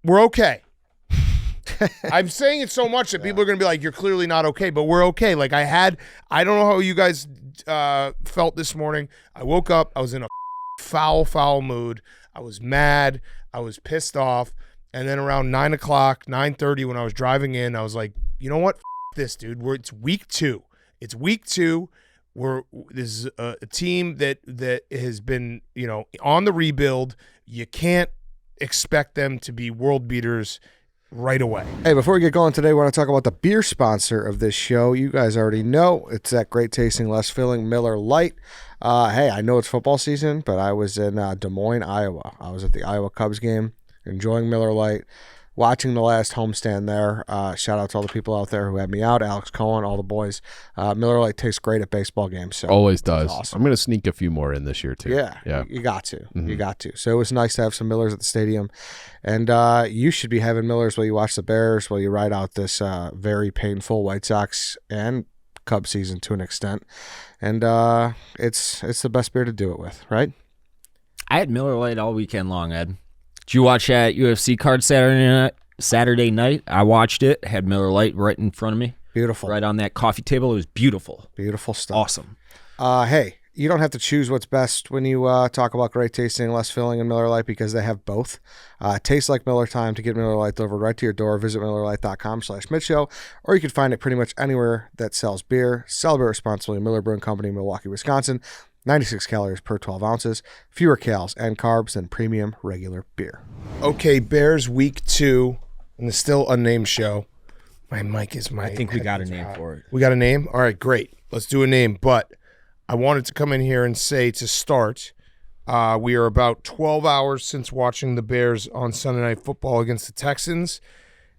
We're okay. I'm saying it so much that people are going to be like, you're clearly not okay, but we're okay. Like I don't know how you guys felt this morning. I woke up. I was in a foul mood. I was mad. I was pissed off. And then around 9 o'clock, 9:30, when I was driving in, I was like, you know what? This, dude. It's week 2. It's week 2. This is a team that has been, on the rebuild. You can't expect them to be world beaters right away. Hey, before we get going today, I want to talk about the beer sponsor of this show. You guys already know it's that great tasting, less filling Miller Lite. Hey, I know it's football season, but I was in Des Moines, Iowa. I was at the Iowa Cubs game, enjoying Miller Lite, watching the last homestand there. Shout out to all the people out there who had me out, Alex Cohen, all the boys. Miller Lite tastes great at baseball games. So always does. Awesome. I'm going to sneak a few more in this year too. Yeah. You got to. Mm-hmm. You got to. So it was nice to have some Millers at the stadium. And you should be having Millers while you watch the Bears, while you ride out this very painful White Sox and Cubs season to an extent. And it's the best beer to do it with, right? I had Miller Lite all weekend long, Ed. Did you watch that UFC card Saturday night? I watched it. Had Miller Lite right in front of me. Beautiful. Right on that coffee table. It was beautiful. Beautiful stuff. Awesome. Hey, you don't have to choose what's best when you talk about great tasting, less filling, and Miller Lite, because they have both. Tastes like Miller time. To get Miller Lite delivered right to your door, visit MillerLite.com/Midshow, or you can find it pretty much anywhere that sells beer. Celebrate responsibly. Miller Brewing Company, Milwaukee, Wisconsin. 96 calories per 12 ounces, fewer calories and carbs than premium regular beer. Okay, Bears week 2 in the still unnamed show. My mic is I think we got a name for it. We got a name? All right, great. Let's do a name. But I wanted to come in here and say to start, we are about 12 hours since watching the Bears on Sunday Night Football against the Texans,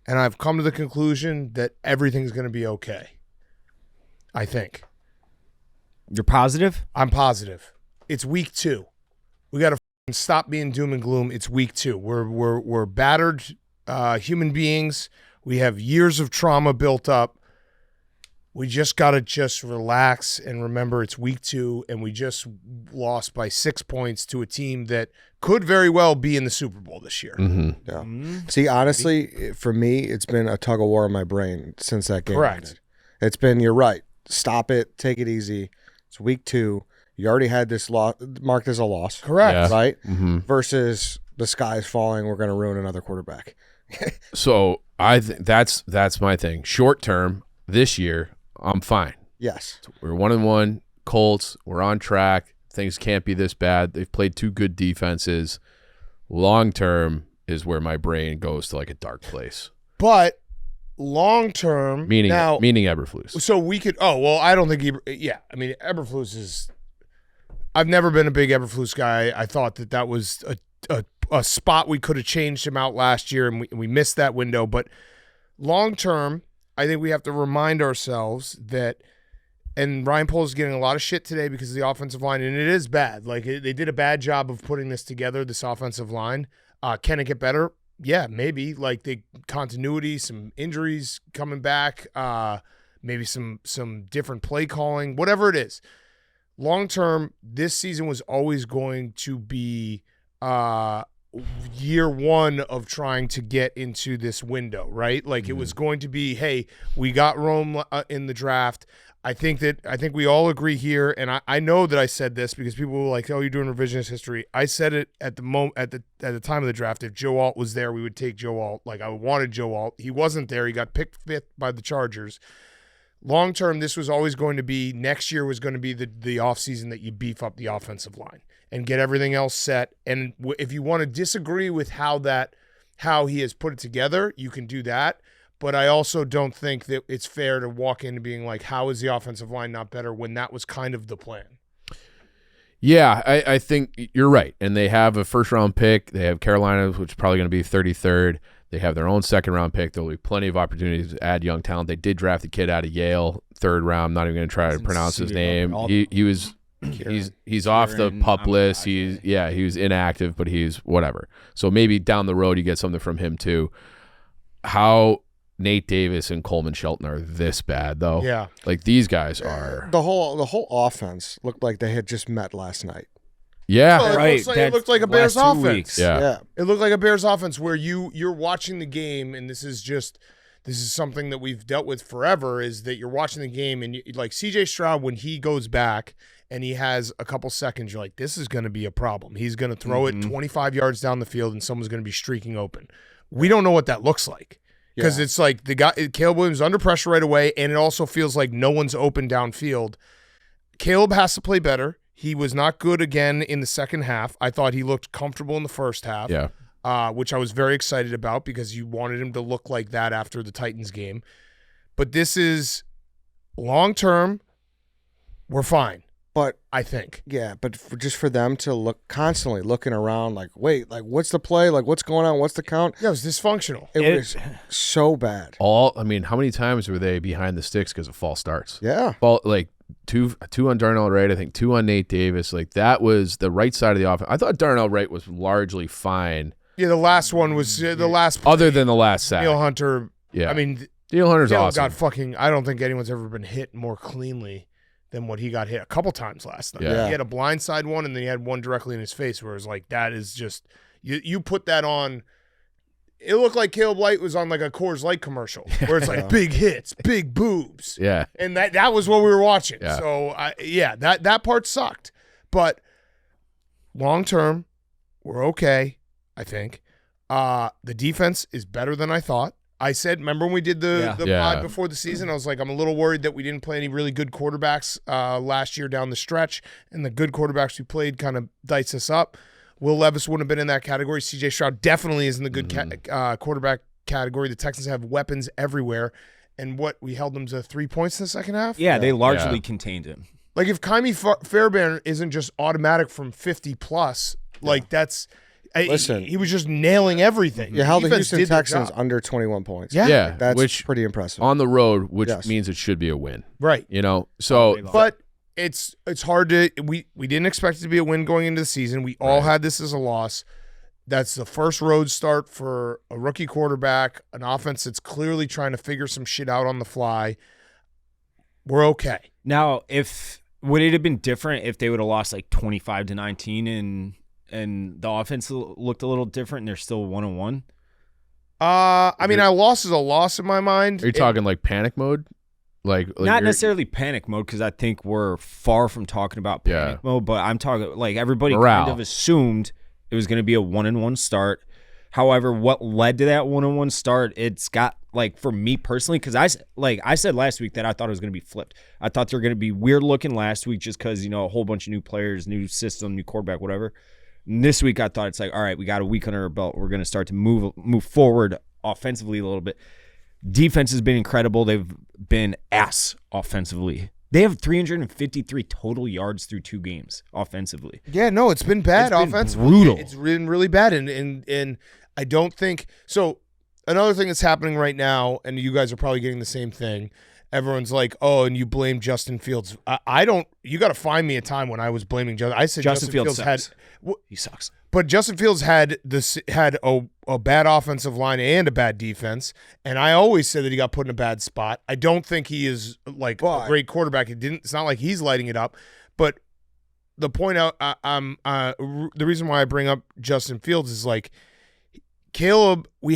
and I've come to the conclusion that everything's going to be okay. I think. You're positive? I'm positive. It's week 2. We got to stop being doom and gloom. It's week 2. We're battered human beings. We have years of trauma built up. We just got to relax and remember it's week 2, and we just lost by 6 points to a team that could very well be in the Super Bowl this year. Mm-hmm. Yeah. Mm-hmm. See, honestly, for me, it's been a tug of war in my brain since that game. Correct. Ended. It's been, you're right. Stop it. Take it easy. It's week 2. You already had this loss marked as a loss. Correct. Yeah. Right? Mm-hmm. Versus the sky's falling. We're going to ruin another quarterback. So that's my thing. Short term, this year, I'm fine. Yes. We're 1-1. Colts, we're on track. Things can't be this bad. They've played 2 good defenses. Long term is where my brain goes to like a dark place. But long term, meaning Eberflus. So we could. Oh well, I don't think. Eberflus is. I've never been a big Eberflus guy. I thought that was a spot we could have changed him out last year, and we missed that window. But long term, I think we have to remind ourselves that. And Ryan Poles is getting a lot of shit today because of the offensive line, and it is bad. Like they did a bad job of putting this together. This offensive line. Can it get better? Yeah, maybe. Like the continuity, some injuries coming back, maybe some different play calling, whatever it is. Long term, this season was always going to be year 1 of trying to get into this window, right? Like It was going to be, hey, we got Rome in the draft. I think we all agree here, and I know that I said this because people were like, "Oh, you're doing revisionist history." I said it at the time of the draft. If Joe Alt was there, we would take Joe Alt. Like I wanted Joe Alt. He wasn't there. He got picked 5th by the Chargers. Long term, this was always going to be next year was going to be the offseason that you beef up the offensive line and get everything else set. And if you want to disagree with how he has put it together, you can do that. But I also don't think that it's fair to walk into being like, how is the offensive line not better when that was kind of the plan? Yeah, I think you're right. And they have a first-round pick. They have Carolina, which is probably going to be 33rd. They have their own second-round pick. There will be plenty of opportunities to add young talent. They did draft a kid out of Yale, 3rd round. I'm not even going to try to pronounce his name. He's off the PUP list. He was inactive, but he's whatever. So maybe down the road you get something from him too. How Nate Davis and Coleman Shelton are this bad, though. Yeah. Like, these guys are. The whole offense looked like they had just met last night. Yeah. Well, Right. it looked like a Bears last 2 offense. weeks. Yeah. It looked like a Bears offense where you're watching the game, and this is something that we've dealt with forever, is that you're watching the game and like CJ Stroud, when he goes back and he has a couple seconds, you're like, this is going to be a problem. He's going to throw it 25 yards down the field and someone's going to be streaking open. We don't know what that looks like because it's like Caleb Williams is under pressure right away, and it also feels like no one's open downfield. Caleb has to play better. He was not good again in the second half. I thought he looked comfortable in the first half, which I was very excited about because you wanted him to look like that after the Titans game. But this is long-term, we're fine, But I think. yeah, but just for them to look constantly looking around, like, wait, like, what's the play? Like, what's going on? What's the count? Yeah, it was dysfunctional. It was so bad. How many times were they behind the sticks because of false starts? Yeah. Like two on Darnell Wright, I think 2 on Nate Davis. Like that was the right side of the offense. I thought Darnell Wright was largely fine. Yeah, the last one was the last play. Other than the last sack. Daniel Hunter. Yeah. I mean, Daniel Hunter's Daniel awesome. got fucking. I don't think anyone's ever been hit more cleanly than what he got hit a couple times last night. Yeah. He had a blindside one, and then he had one directly in his face, where it was like, that is just you put that on. It looked like Caleb Light was on like a Coors Light commercial, where it's like big hits, big boobs. Yeah. And that was what we were watching. Yeah. So that part sucked. But long term, we're okay, I think. The defense is better than I thought. I said, remember when we did the pod before the season? I was like, I'm a little worried that we didn't play any really good quarterbacks last year down the stretch, and the good quarterbacks we played kind of diced us up. Will Levis wouldn't have been in that category. CJ Stroud definitely is in the good quarterback category. The Texans have weapons everywhere. And we held them to 3 points in the second half? Yeah, they largely contained him. Like, if Kaimi Fairbairn isn't just automatic from 50+, like, that's Listen, he was just nailing everything. You held the Defense Houston did their Texans job. under 21 points. Yeah. That's pretty impressive. On the road, which Yes. means it should be a win. Right. You know, so But it's hard to we didn't expect it to be a win going into the season. We all had this as a loss. That's the first road start for a rookie quarterback, an offense that's clearly trying to figure some shit out on the fly. We're okay. Now, would it have been different if they would have lost like 25-19 and the offense looked a little different and they're still 1-1? I mean, a loss is a loss in my mind. are you talking like panic mode? Like Not you're- necessarily panic mode, because I think we're far from talking about panic mode, but I'm talking like everybody Morale. kind of assumed it was going to be a 1-1 start. However, what led to that 1-1 start, it's got, like, for me personally, because I said last week that I thought it was going to be flipped. I thought they were going to be weird looking last week just because, you know, a whole bunch of new players, new system, new quarterback, whatever. And this week I thought it's like, all right, we got a week under our belt. We're going to start to move forward offensively a little bit. Defense has been incredible. They've been ass offensively. They have 353 total yards through 2 games offensively. Yeah, no, it's been bad It's been offensively. brutal. It's been really bad, and I don't think so. Another thing that's happening right now, and you guys are probably getting the same thing. Everyone's like, "Oh, and you blame Justin Fields." I don't. You got to find me a time when I was blaming Justin. I said Justin Fields sucks. had. He sucks. But Justin Fields had a bad offensive line and a bad defense, and I always said that he got put in a bad spot. I don't think he is like a great quarterback. It's not like he's lighting it up. But the point the reason why I bring up Justin Fields is like Caleb. We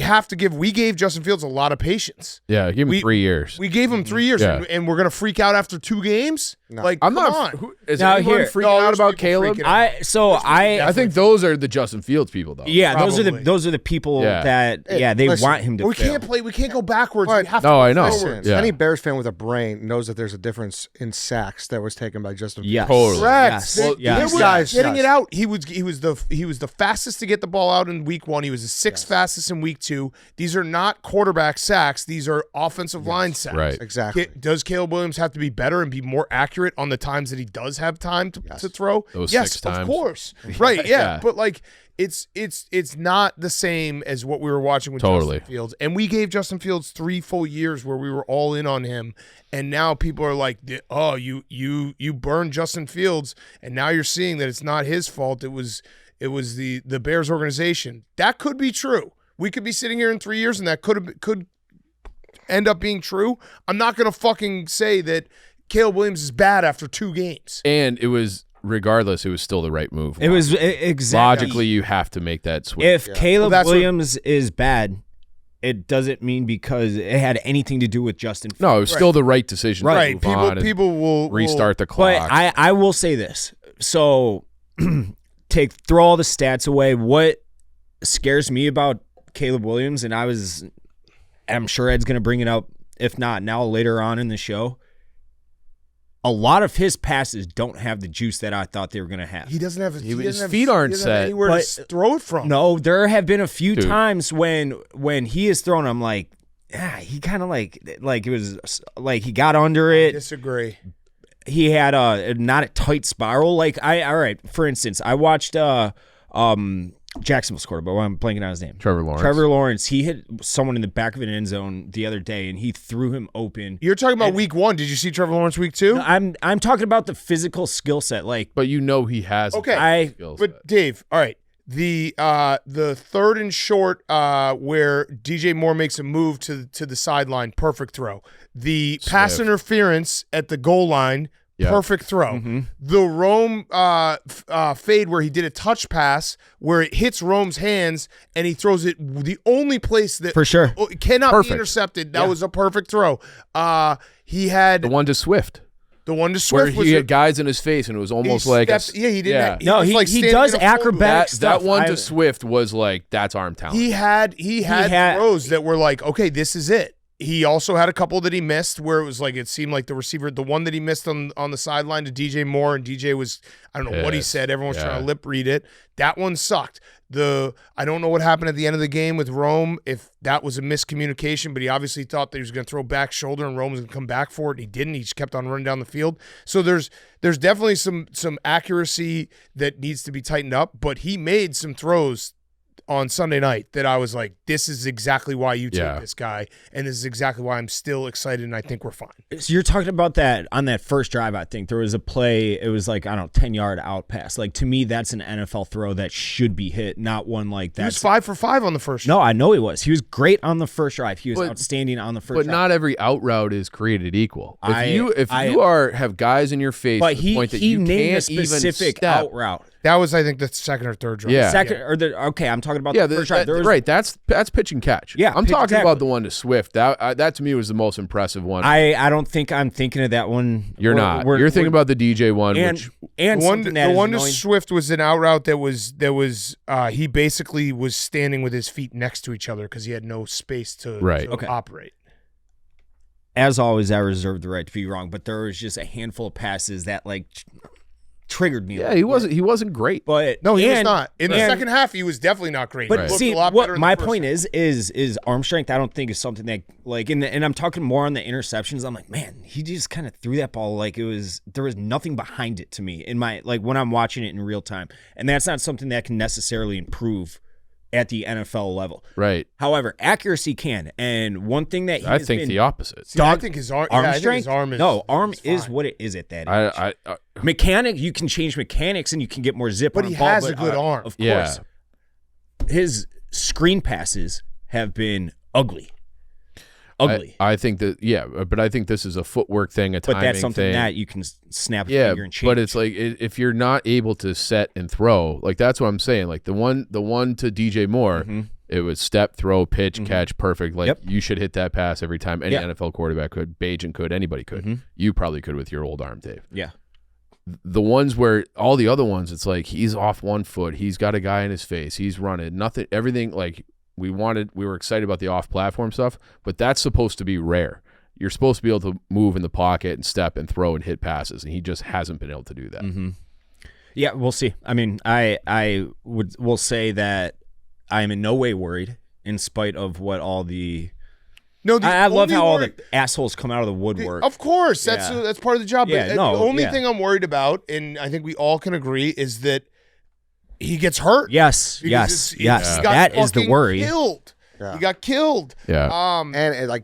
gave Justin Fields a lot of patience. Yeah, give him 3 years. We gave him 3 years, Yeah. and we're gonna freak out after 2 games. No. Like, I'm come not. on. Is Now, anyone here- freaking No, out there's about people Caleb? freaking out. I think those are the Justin Fields people, though. Yeah, Probably. those are the people Yeah. that they listen, want him to We fail. can't go backwards. Right. We have to No, go I know. forward. Listen, Yeah. any Bears fan with a brain knows that there's a difference in sacks that was taken by Justin Fields. Yes. Totally. Correct. Yes. Well, Yes. There was Guys, getting yes. it out. He was the fastest to get the ball out in week 1. He was the 6th fastest in week 2. These are not quarterback sacks. These are offensive line sacks. Right. Exactly. Does Caleb Williams have to be better and be more accurate on the times that he does have time to throw? Those yes, 6 times. of course. Right. Yeah. Yeah. But like it's not the same as what we were watching with Totally. Justin Fields. And we gave Justin Fields 3 full years where we were all in on him. And now people are like, "Oh, you burned Justin Fields," and now you're seeing that it's not his fault. It was the Bears organization. That could be true. We could be sitting here in 3 years, and that could end up being true. I'm not gonna fucking say that Caleb Williams is bad after 2 games. And it was regardless, it was still the right move. It was exactly. Logically, you have to make that switch. If Caleb that's Williams is bad, it doesn't mean because it had anything to do with Justin Fields. No, it was still the right decision. to Right. move on and People will restart the But clock. I will say this. So throw all the stats away. What scares me about Caleb Williams, and I'm sure Ed's going to bring it up, if not now, later on in the show. A lot of his passes don't have the juice that I thought they were going to have. He doesn't have His feet aren't set. anywhere But- to throw it from. No, there have been a few Dude. times when he is thrown, I'm like, he kind of like it was like he got under it. Disagree. He had not a tight spiral. Like all right, for instance, I watched Jacksonville's quarterback, I'm blanking on his name. Trevor Lawrence. Trevor Lawrence, he hit someone in the back of an end zone the other day, and he threw him open. You're talking about week 1. Did you see Trevor Lawrence week 2? No, I'm talking about the physical skill set. Like, But he has. Okay. skills. But Dave, all right. The third and short where DJ Moore makes a move to the sideline, perfect throw. The pass interference at the goal line, perfect throw. Mm-hmm. The Rome fade where he did a touch pass where it hits Rome's hands and he throws it the only place that for sure. cannot Perfect. be intercepted. That was a perfect throw. He had the one to Swift. the one to Where Swift was he had guys in his face, and it was almost like he didn't. No, was he like he standing does in a photo acrobatic booth. that stuff. one to Swift was like, that's arm talent. He had had- throws that were like, okay, this is it. He also had a couple that he missed where it was like it seemed like the receiver, the one that he missed on the sideline to DJ Moore, and DJ was, I don't know what he Pissed. said. Everyone was Yeah. trying to lip read it. That one sucked. I don't know what happened at the end of the game with Rome, if that was a miscommunication, but he obviously thought that he was going to throw back shoulder and Rome was going to come back for it. He didn't. He just kept on running down the field. So there's definitely some accuracy that needs to be tightened up, but he made some throws on Sunday night that I was like, this is exactly why you take this guy, and this is exactly why I'm still excited and I think we're fine. So you're talking about that on that first drive. I think there was a play. It was like, I don't know, 10-yard out pass. Like, to me, that's an NFL throw that should be hit, not one like that. He was 5 for 5 on the first. No, I know he was. He was great on the first drive. He was But- outstanding on the first But drive. not every out route is created equal. If I- you have guys in your face But to the point that he you named a can't even specific step. out route. That was, I think, the second or third drive. Yeah. Second or the okay, I'm talking about Yeah, the first drive. There was, right. That's pitch and catch. Yeah, I'm talking exactly. about the one to Swift. That to me was the most impressive one. I don't think I'm thinking of that one. You're not. You're thinking about the DJ one, and which and The one, something that the is one to annoying. Swift was an out route that was he basically was standing with his feet next to each other because he had no space to Right. operate. As always, I reserve the right to be wrong, but there was just a handful of passes that like triggered me. a yeah, little he wasn't great. But No, he was and- not. In the and- second half, he was definitely not great. But He looked see, a lot better what in my the first point half. is arm strength. I don't think is something that like, and I'm talking more on the interceptions. I'm like, man, he just kind of threw that ball like there was nothing behind it to me in my like when I'm watching it in real time, and that's not something that can necessarily improve at the NFL level. Right. However, accuracy can, and one thing that he I has think been, the opposite. See, I think his arm. arm yeah, I think strength. his arm is no, arm is is fine. what it is at that age. I Mechanic, you can change mechanics and you can get more zip But on he a ball, has a good arm. Of Yeah. course. His screen passes have been ugly. Ugly. I think that but I think this is a footwork thing, a but timing that's something thing. that you can snap a Yeah, finger and change. but it's like if you're not able to set and throw, like that's what I'm saying. Like the one to DJ Moore, it was step, throw, pitch, catch, perfect. Like Yep. you should hit that pass every time. Any Yeah. NFL quarterback could. Bajan could. Anybody could. You probably could with your old arm, Dave. yeah. The ones where all the other ones, it's like he's off one foot. He's got a guy in his face. He's running nothing. Everything like we were excited about the off-platform stuff, but that's supposed to be rare. You're supposed to be able to move in the pocket and step and throw and hit passes, and he just hasn't been able to do that. Yeah, we'll see. I mean, I will say that I am in no way worried in spite of what all the No, the I love only how all worry- the assholes come out of the woodwork. Of course, that's Yeah. that's part of the job. Yeah, but no, the only yeah. thing I'm worried about, and I think we all can agree, is that he gets hurt. Yes, Because yes, it's- yes. he got That is the fucking worry. Killed. Yeah. He got killed. Yeah. And like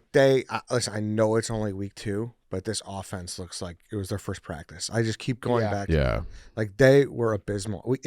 listen, I know it's only week 2, but this offense looks like it was their first practice. I just keep going Yeah. back. Yeah. Like they were abysmal. We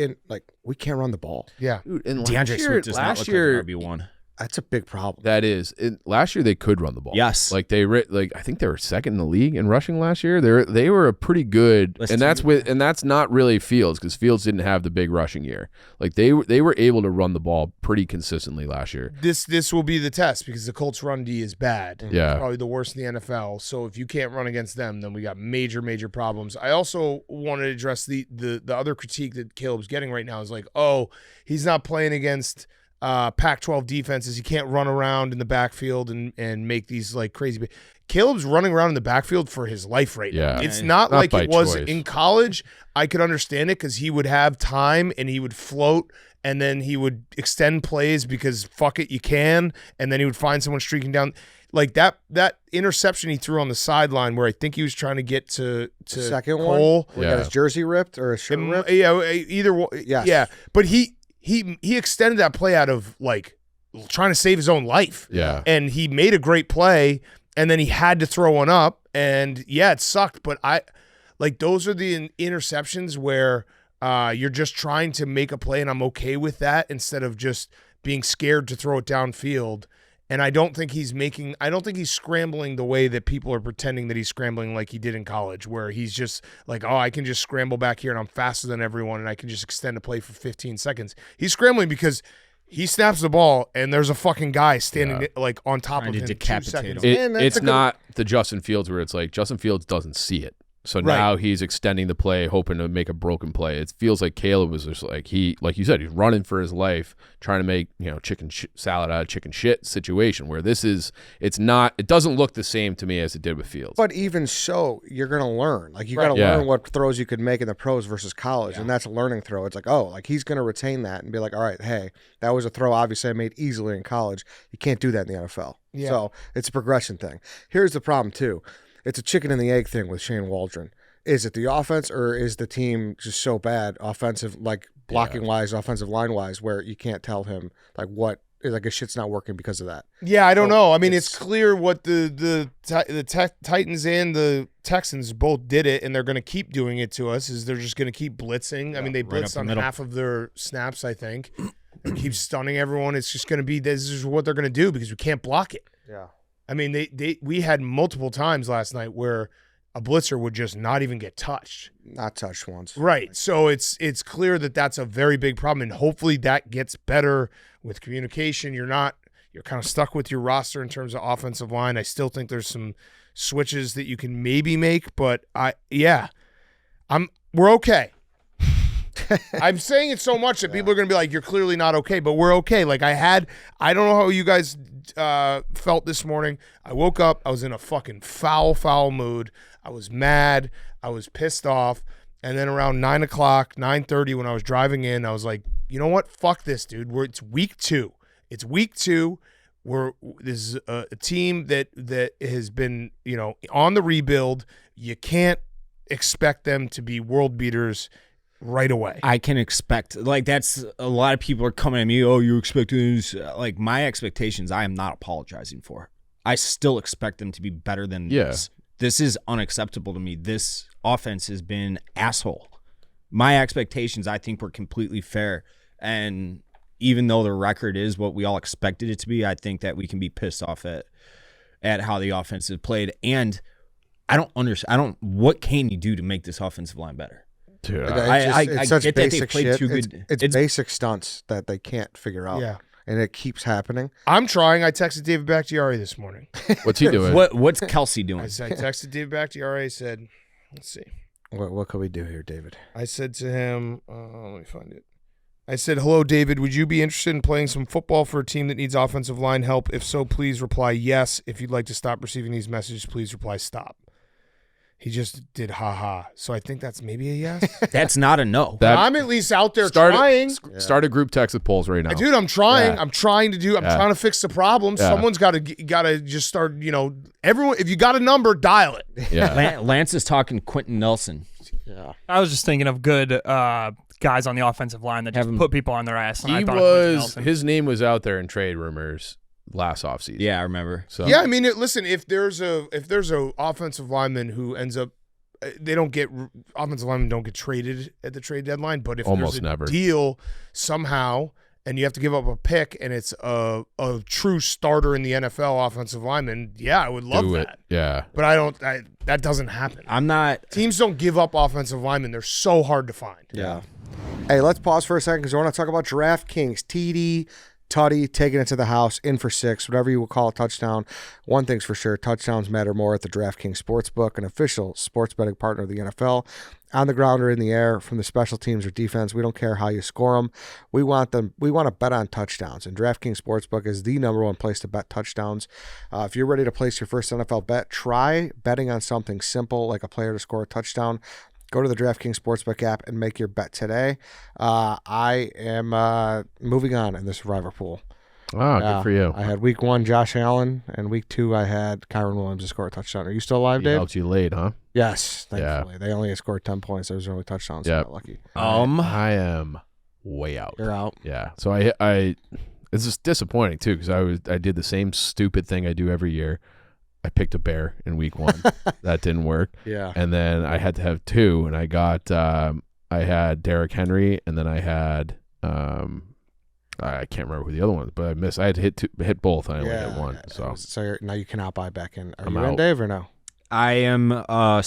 can't run the ball. Yeah. Dude, and DeAndre Swift does not last look year, like an RB1. That's a big problem. That is. Last year they could run the ball. Yes. Like I think they were second in the league in rushing last year. They were a pretty good, and that's not really Fields, because Fields didn't have the big rushing year. Like they were able to run the ball pretty consistently last year. This will be the test, because the Colts run D is bad. Yeah. It's probably the worst in the NFL. So if you can't run against them, then we got major problems. I also want to address the other critique that Caleb's getting right now is like, oh, he's not playing against Pac-12 defenses. He can't run around in the backfield and make these like crazy. Caleb's running around in the backfield for his life right now. It's not like it was in college. I could understand it because he would have time and he would float and then he would extend plays because fuck it, you can. And then he would find someone streaking down. Like that interception he threw on the sideline where I think he was trying to get to The second Cole. one, got his jersey ripped or his shirt ripped. Yeah, either one. Yes. Yeah, but he extended that play out of like trying to save his own life. Yeah. And he made a great play, and then he had to throw one up, and yeah, it sucked. But those are the interceptions where you're just trying to make a play, and I'm okay with that instead of just being scared to throw it downfield. And I don't think he's scrambling the way that people are pretending that he's scrambling like he did in college, where he's just like, oh, I can just scramble back here and I'm faster than everyone and I can just extend a play for 15 seconds. He's scrambling because he snaps the ball and there's a fucking guy standing like on top of him. Decapitate him. It's not the Justin Fields where it's like Justin Fields doesn't see it. So now he's extending the play, hoping to make a broken play. It feels like Caleb was just like like you said, he's running for his life, trying to make chicken salad out of chicken shit situation. Where it doesn't look the same to me as it did with Fields. But even so, you're gonna learn. Like you got to learn what throws you could make in the pros versus college, and that's a learning throw. It's like, oh, like he's gonna retain that and be like, all right, hey, that was a throw obviously I made easily in college. You can't do that in the NFL. Yeah. So it's a progression thing. Here's the problem too. It's a chicken and the egg thing with Shane Waldron. Is it the offense or is the team just so bad offensive, like blocking wise, offensive line wise, where you can't tell him like his shit's not working because of that? Yeah, I don't know. I mean, it's clear what the Titans and the Texans both did it, and they're going to keep doing it to us. Is they're just going to keep blitzing. I mean, they blitzed on half of their snaps, I think. They keep stunning everyone. It's just going to be this is what they're going to do because we can't block it. Yeah. I mean, we had multiple times last night where a blitzer would just not even get touched. Not touched once. Right. So it's clear that that's a very big problem, and hopefully that gets better with communication. You're kind of stuck with your roster in terms of offensive line. I still think there's some switches that you can maybe make, but we're okay. I'm saying it so much that people are going to be like, you're clearly not okay, but we're okay. Like I don't know how you guys felt this morning. I woke up, I was in a fucking foul mood. I was mad. I was pissed off. And then around 9 o'clock, 9:30 when I was driving in, I was like, you know what? Fuck this, dude. It's week 2. It's week 2. This is a team that has been, on the rebuild. You can't expect them to be world beaters right away. I can expect, that's a lot of people are coming at me, oh, you expect this. Like, my expectations, I am not apologizing for. I still expect them to be better than this. This is unacceptable to me. This offense has been asshole. My expectations, I think, were completely fair. And even though the record is what we all expected it to be, I think that we can be pissed off at how the offense has played. And I don't understand. What can you do to make this offensive line better? Dude, I get that they played too good. It's basic stunts that they can't figure out. Yeah. And it keeps happening. I'm trying. I texted David Bakhtiari this morning. What's he doing? What's Kelsey doing? I texted David Bakhtiari. I said, let's see. What can we do here, David? I said to him, let me find it. I said, hello, David. Would you be interested in playing some football for a team that needs offensive line help? If so, please reply yes. If you'd like to stop receiving these messages, please reply stop. He just did ha. So I think that's maybe a yes. That's not a no. I'm at least out there trying. Start a group text with polls right now. Dude, I'm trying. Yeah. I'm trying to fix the problem. Yeah. Someone's got to just start, everyone, if you got a number, dial it. Yeah. Lance is talking Quentin Nelson. Yeah. I was just thinking of good guys on the offensive line that just put people on their ass. And his name was out there in trade rumors last offseason. Yeah, I remember. So yeah, I mean, listen, if there's a offensive lineman who ends up, offensive linemen don't get traded at the trade deadline, but if almost there's a never deal somehow and you have to give up a pick, and it's a true starter in the NFL offensive lineman, I would love that. Yeah. But that doesn't happen. Teams don't give up offensive linemen. They're so hard to find. Yeah. Hey, let's pause for a second because I want to talk about DraftKings. TD, Tutty, taking it to the house, in for 6, whatever you will call a touchdown. One thing's for sure, touchdowns matter more at the DraftKings Sportsbook, an official sports betting partner of the NFL. On the ground or in the air, from the special teams or defense, we don't care how you score them. We want to bet on touchdowns, and DraftKings Sportsbook is the number one place to bet touchdowns. If you're ready to place your first NFL bet, try betting on something simple like a player to score a touchdown. Go to the DraftKings Sportsbook app and make your bet today. I am moving on in the Survivor pool. Oh, good for you. I had week 1 Josh Allen, and week 2 I had Kyron Williams to score a touchdown. Are you still alive, Dave? Helped you late, huh? Yes, thankfully. They only scored 10 points. Those were only touchdowns. So I got lucky. I am way out. You're out. Yeah. So I it's just disappointing too because I did the same stupid thing I do every year. I picked a bear in week 1. That didn't work. Yeah. And then I had to have 2, and I got I had Derrick Henry, and then I had I can't remember who the other one was, but I missed. I had to hit both, and I only hit 1. So now you cannot buy back in. Are I'm you out. in, Dave, or no? I am. I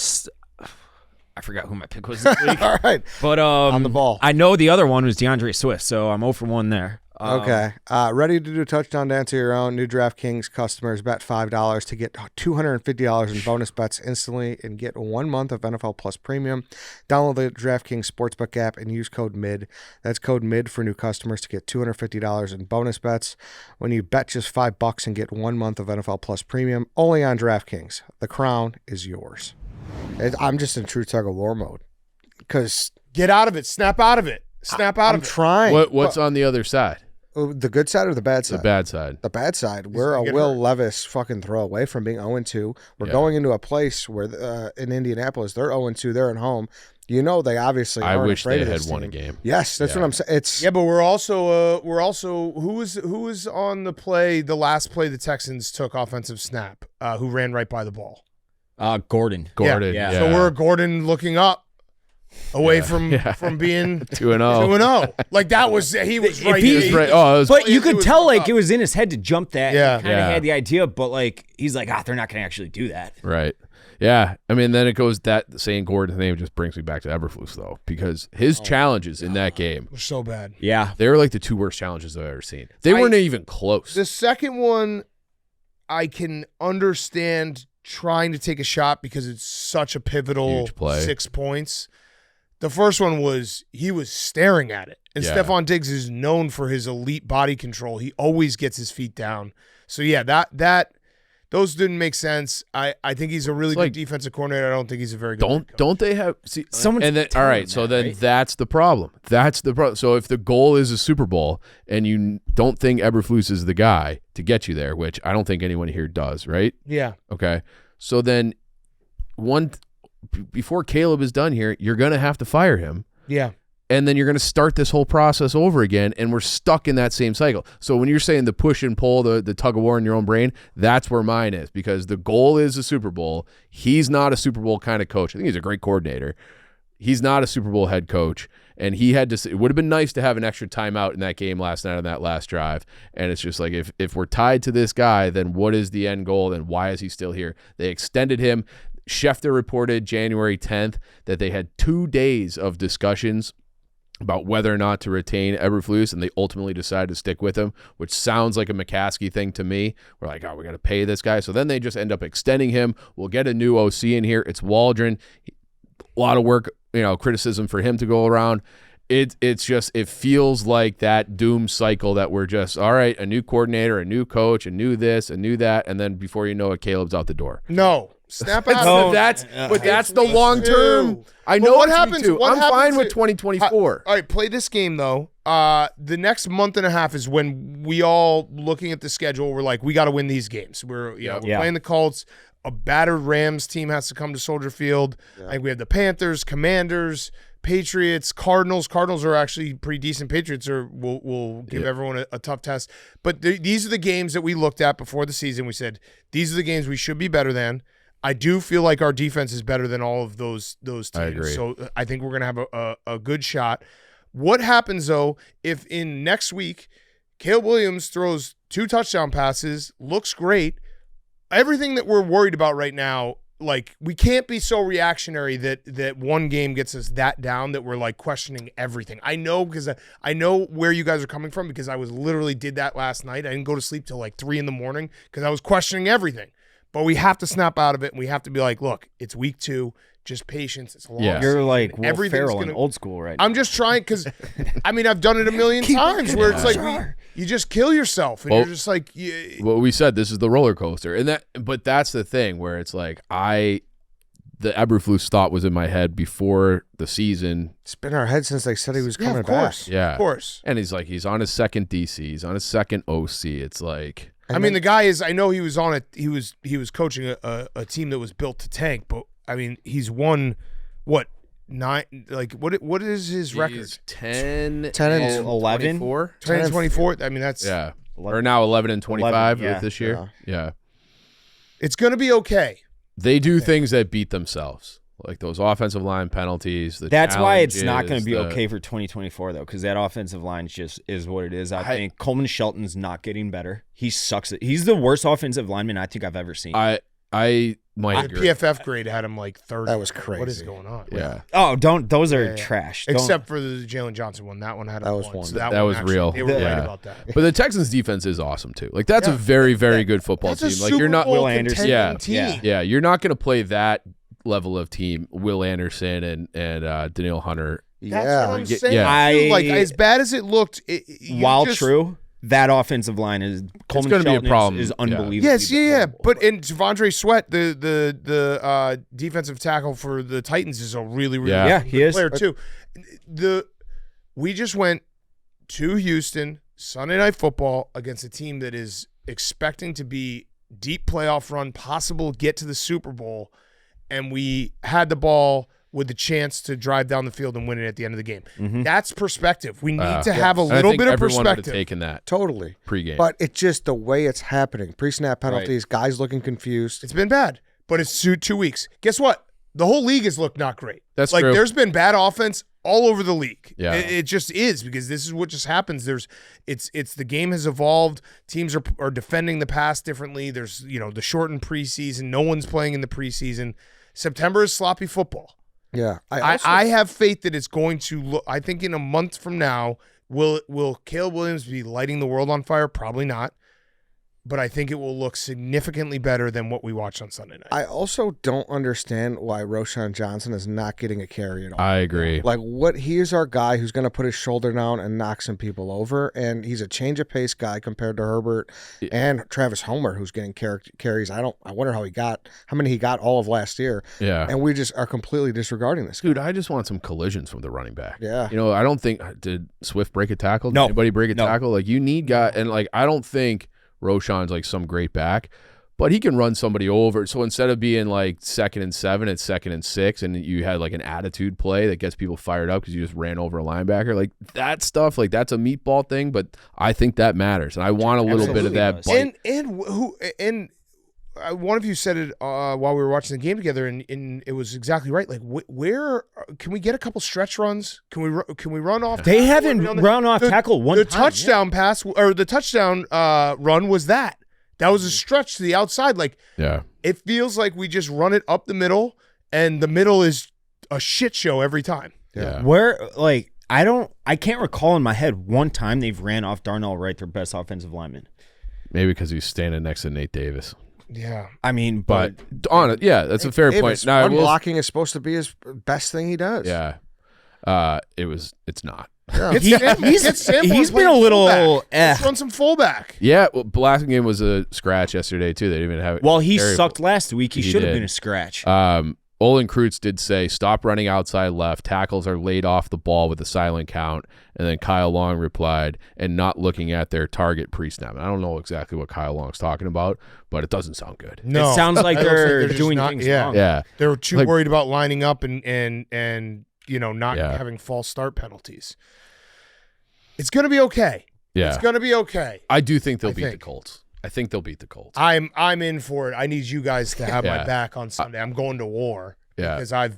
forgot who my pick was this week. All right. But on the ball. I know the other one was DeAndre Swift, so I'm 0 for 1 there. Okay. Ready to do a touchdown dance of your own. New DraftKings customers bet $5 to get $250 in bonus bets instantly and get 1 month of NFL Plus Premium. Download the DraftKings Sportsbook app and use code MID. That's code MID for new customers to get $250 in bonus bets. When you bet just $5 and get 1 month of NFL Plus Premium, only on DraftKings. The crown is yours. I'm just in true tug of war mode because Get out of it. Snap out of it. Snap out of it. I'm trying. what's on the other side? The good side or the bad side? The bad side. The bad side. We're a gonna get Will hurt. Levis fucking throw away from being 0-2. We're going into a place where in Indianapolis, they're 0-2. They're at home. You know they obviously I aren't wish afraid they of had this won team. a game. Yes, that's what I'm saying. It's Yeah, but we're also who was on the last play the Texans took offensive snap, who ran right by the ball. Gordon. Yeah. So we're Gordon looking up away from being 2-0. 2-0. Like that was he was right. he- He was right. Oh, it was, But you It could was tell fucked like up. it was in his head to jump that. Yeah. He kind of Yeah. had the idea, but like he's like, they're not going to actually do that. right. Yeah. I mean, then it goes that saying Gordon's name just brings me back to Eberflus though, because his challenges in that game, We're so bad. Yeah. they were like the 2 worst challenges I've ever seen. They weren't even close. The second one, I can understand trying to take a shot because it's such a pivotal Huge play. 6 points. The first one he was staring at it. And Yeah. Stephon Diggs is known for his elite body control. He always gets his feet down. So yeah, that those didn't make sense. I think he's a really good defensive coordinator. I don't think he's a very good head coach. Don't they have Someone's and then all telling right, him so that, then right? that's the problem. That's the problem. So if the goal is a Super Bowl and you don't think Eberflus is the guy to get you there, which I don't think anyone here does, right? Yeah. Okay. So then before Caleb is done here, you're going to have to fire him. Yeah. And then you're going to start this whole process over again, and we're stuck in that same cycle. So when you're saying the push and pull, the tug of war in your own brain, that's where mine is, because the goal is a Super Bowl. He's not a Super Bowl kind of coach. I think he's a great coordinator. He's not a Super Bowl head coach, and he had to. It would have been nice to have an extra timeout in that game last night on that last drive. And it's just like if we're tied to this guy, then what is the end goal? Then why is he still here? They extended him. Schefter reported January 10th that they had 2 days of discussions about whether or not to retain Eberflus, and they ultimately decided to stick with him, which sounds like a McCaskey thing to me. We're like, oh, we got to pay this guy. So then they just end up extending him. We'll get a new OC in here. It's Waldron. A lot of work, criticism for him to go around. It's just, it feels like that doom cycle that we're just, all right, a new coordinator, a new coach, a new this, a new that, and then before you know it, Caleb's out the door. No. Snap out But of it. that's the long term. I know what it's happens. week 2. What I'm happens fine with is- 2024. All right, play this game though. The next month and a half is when we all looking at the schedule. We're like, we got to win these games. We're Yeah. playing the Colts. A battered Rams team has to come to Soldier Field. I think we have the Panthers, Commanders, Patriots, Cardinals. Cardinals are actually pretty decent. Patriots will give everyone a tough test. But these are the games that we looked at before the season. We said these are the games we should be better than. I do feel like our defense is better than all of those teams. I agree. So I think we're going to have a good shot. What happens, though, if in next week, Caleb Williams throws 2 touchdown passes, looks great, everything that we're worried about right now, like, we can't be so reactionary that one game gets us that down that we're, like, questioning everything. I know, because I know where you guys are coming from, because I literally did that last night. I didn't go to sleep till like 3 a.m. because I was questioning everything. But we have to snap out of it, and we have to be like, look, it's week 2. Just patience. It's a long season. You're like Will Ferrell in Old School right now. I'm just trying, because, I mean, I've done it a million times where it's like you just kill yourself, and you're just like. Well, we said this is the roller coaster, but that's the thing where it's like the Eberflus thought was in my head before the season. It's been in our head since they said he was coming back. Yeah, of course. And he's on his second DC. He's on his second OC. It's like. I mean, the guy is. I know he was on it. He was coaching a team that was built to tank, but. I mean, he's won, what, 9? Like, what is his record? He's 10 and 11? 24? 10 and 24? I mean, that's... Yeah. Or now 11 and 25 with this year. Yeah. It's going to be okay. They do things that beat themselves, like those offensive line penalties. That's why it's not going to be okay for 2024, though, because that offensive line just is what it is. I think Coleman Shelton's not getting better. He sucks. He's the worst offensive lineman I think I've ever seen. My PFF grade had him like 30. That was crazy. What is going on? Yeah. Oh, those are trash. Except for the Jalen Johnson one. That one had him. That was one. So that was actually, real. They were right about that. But the Texans defense is awesome too. Like that's a very, very good football team. Like you're not Will Anderson. Team. Yeah. You're not going to play that level of team. Will Anderson and Daniil Hunter. That's what I'm saying. Yeah. Like as bad as it looked, true. That offensive line is Coleman going to be a problem. Is unbelievable. Yes, yeah. But in Devondre Sweat, the defensive tackle for the Titans is a really he good is player too. We just went to Houston Sunday Night Football against a team that is expecting to be deep playoff run, possible get to the Super Bowl, and we had the ball with the chance to drive down the field and win it at the end of the game. Mm-hmm. That's perspective. We need to have a little bit of perspective. Would have taken that totally pregame, but it's just the way it's happening. Pre-snap penalties, guys looking confused. It's been bad, but it's 2 weeks. Guess what? The whole league has looked not great. That's like true. There's been bad offense all over the league. Yeah, it just is, because this is what just happens. It's the game has evolved. Teams are defending the pass differently. There's the shortened preseason. No one's playing in the preseason. September is sloppy football. Yeah, I have faith that it's going to look. I think in a month from now, will Caleb Williams be lighting the world on fire? Probably not. But I think it will look significantly better than what we watched on Sunday night. I also don't understand why Roschon Johnson is not getting a carry at all. I agree. Like, he is our guy who's going to put his shoulder down and knock some people over, and he's a change of pace guy compared to Herbert and Travis Homer, who's getting carries. I wonder how many he got all of last year. Yeah, and we just are completely disregarding this guy. Dude, I just want some collisions from the running back. Yeah, I don't think did Swift break a tackle? Did no, anybody break a tackle? Like you need guy, and like I don't think Roschon's like some great back, but he can run somebody over. So instead of being like 2nd and 7, it's 2nd and 6, and you had like an attitude play that gets people fired up because you just ran over a linebacker. Like that stuff, like that's a meatball thing, but I think that matters, and I want a little bit of that. And one of you said it while we were watching the game together, and it was exactly right. Like, where can we get a couple stretch runs? Can we run off? They haven't run off tackle one time. The touchdown pass or the touchdown run was that. That was a stretch to the outside. Like, it feels like we just run it up the middle, and the middle is a shit show every time. Yeah. Where I can't recall in my head one time they've ran off Darnell Wright, their best offensive lineman. Maybe because he's standing next to Nate Davis. Yeah, I mean, but on it, that's a fair point. Now, blocking is supposed to be his best thing he does. Yeah, it's not. Yeah. He's been a little. Let's run some fullback. Yeah, well, last game was a scratch yesterday too. They didn't even have. Well, he sucked last week. He should have been a scratch. Olin Kreutz did say, stop running outside left. Tackles are laid off the ball with a silent count. And then Kyle Long replied, and not looking at their target pre-snap. I don't know exactly what Kyle Long's talking about, but it doesn't sound good. No. It sounds like they're doing things wrong. Yeah. They were too worried about lining up and not having false start penalties. It's going to be okay. Yeah. It's going to be okay. I do think they'll beat the Colts. I think they'll beat the Colts. I'm in for it. I need you guys to have my back on Sunday. I'm going to war. Yeah. Because I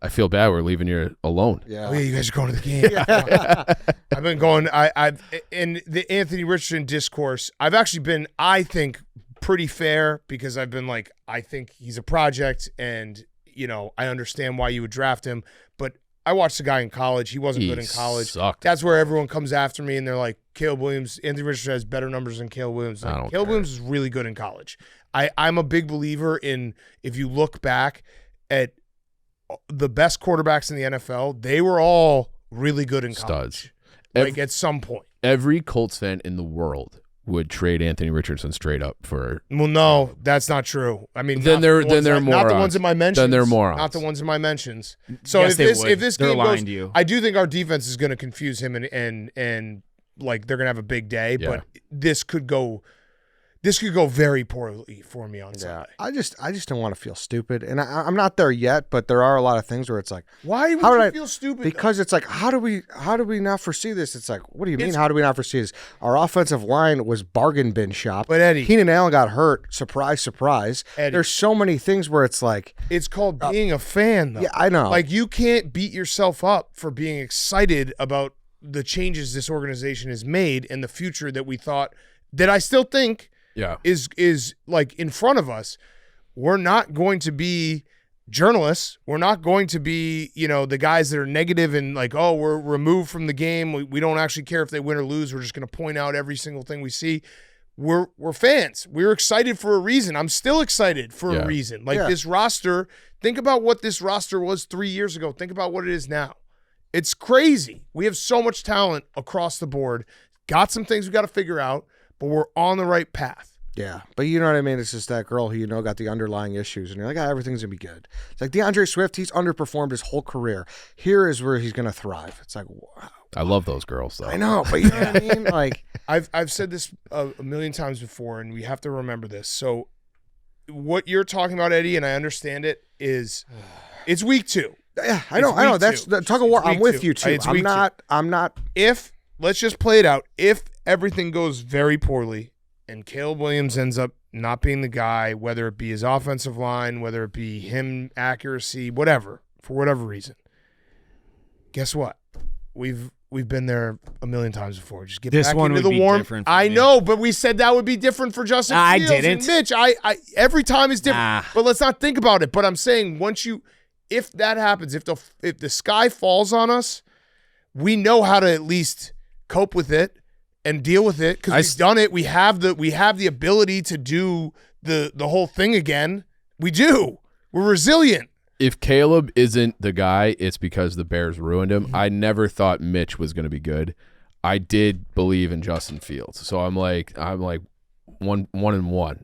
feel bad we're leaving you alone. Yeah. Oh, yeah, you guys are going to the game. I've been going. I've in the Anthony Richardson discourse. I've actually been, I think, pretty fair because I've been like, I think he's a project, and I understand why you would draft him. But I watched the guy in college. He wasn't good in college. Sucked. That's where everyone comes after me, and they're like, Caleb Williams. Anthony Richardson has better numbers than Caleb Williams. Like, Caleb Williams is really good in college. I'm a big believer in, if you look back at the best quarterbacks in the NFL, they were all really good in college. Studs. At some point. Every Colts fan in the world would trade Anthony Richardson straight up for. Well, no, that's not true. I mean, then they're morons. Not the ones in my mentions. Then they're morons. Not the ones in my mentions. So yes, if this they're game goes, to you. I do think our defense is going to confuse him and like they're going to have a big day. Yeah. But this could go very poorly for me on Sunday. I just don't want to feel stupid, and I'm not there yet. But there are a lot of things where it's like, why would you feel stupid? Because it's like, how do we not foresee this? It's like, what do you mean? How do we not foresee this? Our offensive line was bargain bin shop. But Eddie, Keenan Allen got hurt. Surprise, surprise. Eddie, there's so many things where it's like, it's called being a fan, though. Yeah, I know. Like, you can't beat yourself up for being excited about the changes this organization has made and the future that we thought, that I still think is like in front of us. We're not going to be journalists. We're not going to be, the guys that are negative and like, oh, we're removed from the game. We don't actually care if they win or lose. We're just going to point out every single thing we see. We're fans. We're excited for a reason. I'm still excited for a reason. Like this roster, think about what this roster was 3 years ago. Think about what it is now. It's crazy. We have so much talent across the board. Got some things we got to figure out, but we're on the right path. Yeah, but you know what I mean? It's just that girl who got the underlying issues, and you're like, everything's going to be good. It's like DeAndre Swift, he's underperformed his whole career. Here is where he's going to thrive. It's like, wow. I love those girls, though. I know, but you know what I mean? Like, I've said this a million times before, and we have to remember this. So what you're talking about, Eddie, and I understand it, is it's week 2. Yeah, I know. That's the tug of war. I'm with you too. I'm not. If let's just play it out. If everything goes very poorly and Caleb Williams ends up not being the guy, whether it be his offensive line, whether it be him accuracy, whatever, for whatever reason, guess what? We've been there a million times before. Just get this back one into would the be warm. different for I me. know, but we said that would be different for Justin I Fields didn't. and Mitch. I every time is different. Nah. But let's not think about it. But I'm saying if that happens, if the sky falls on us, we know how to at least cope with it and deal with it because we've done it. We have the ability to do the whole thing again. We do. We're resilient. If Caleb isn't the guy, it's because the Bears ruined him. I never thought Mitch was going to be good. I did believe in Justin Fields, so I'm like 1-1.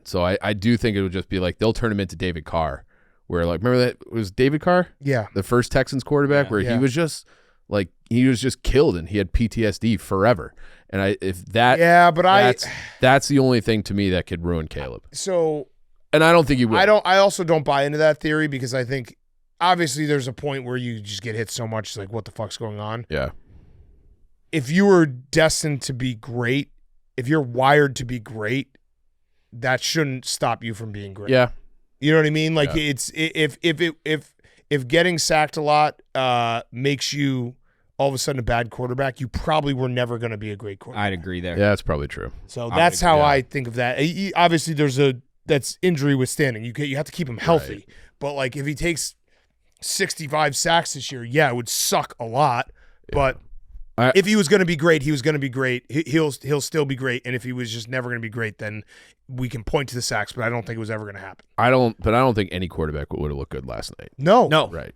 So I do think it would just be like they'll turn him into David Carr, where like remember that was David Carr, the first Texans quarterback, where he was just like he was just killed and he had PTSD forever. And that's the only thing to me that could ruin Caleb. So, and I don't think he will. I also don't buy into that theory because I think obviously there's a point where you just get hit so much, it's like what the fuck's going on? Yeah. If you were destined to be great, if you're wired to be great, that shouldn't stop you from being great. Yeah. You know what I mean? Like it's if getting sacked a lot makes you all of a sudden a bad quarterback, you probably were never going to be a great quarterback. I'd agree there. Yeah, that's probably true. So that's how I think of that. Obviously, that's injury withstanding. You have to keep him healthy. Right. But like if he takes 65 sacks this year, it would suck a lot. Yeah. But if he was going to be great, he was going to be great. He'll still be great. And if he was just never going to be great, then we can point to the sacks. But I don't think it was ever going to happen. I don't think any quarterback would have looked good last night. No. Right.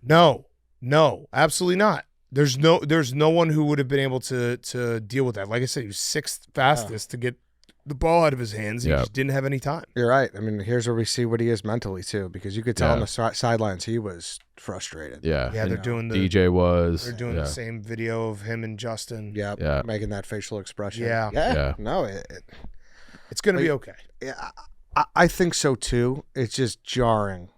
No, absolutely not. There's no one who would have been able to deal with that. Like I said, he was 6th fastest to get the ball out of his hands. He just didn't have any time. You're right. I mean, here's where we see what he is mentally too, because you could tell on the sidelines he was frustrated. Yeah. They're doing They're doing the same video of him and Justin. Yeah. Making that facial expression. Yeah. No, it's going to be okay. Yeah, I think so too. It's just jarring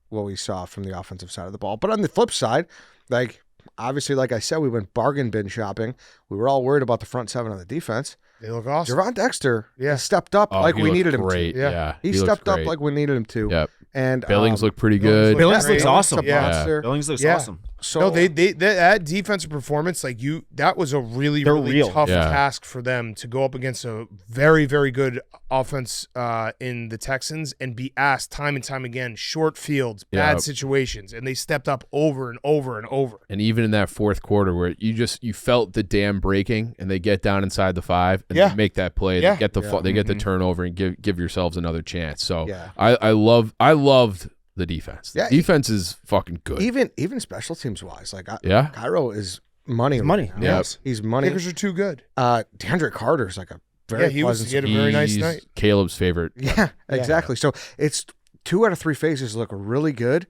what we saw from the offensive side of the ball. But on the flip side, like obviously, like I said, we went bargain bin shopping. We were all worried about the front 7 on the defense. They look awesome. Javon Dexter stepped up like we needed him to. Yeah. He stepped up like we needed him to. Yep. And Billings looked pretty good. Billings looks awesome. Yeah. Billings looks Yeah. awesome. So No, they that defensive performance, like that was a really tough task for them to go up against a very, very good offense in the Texans and be asked time and time again, short fields, bad situations, and they stepped up over and over and over. And even in that fourth quarter where you felt the dam breaking and they get down inside the 5 and they make that play, they get the turnover and give yourselves another chance. So I loved the defense. The defense is fucking good. Even special teams wise, like Cairo is money. Yes, he's money. Kickers are too good. DeAndre Carter's like a very he had a very nice night. Caleb's favorite. Yeah, exactly. So it's 2 out of 3 phases look really good,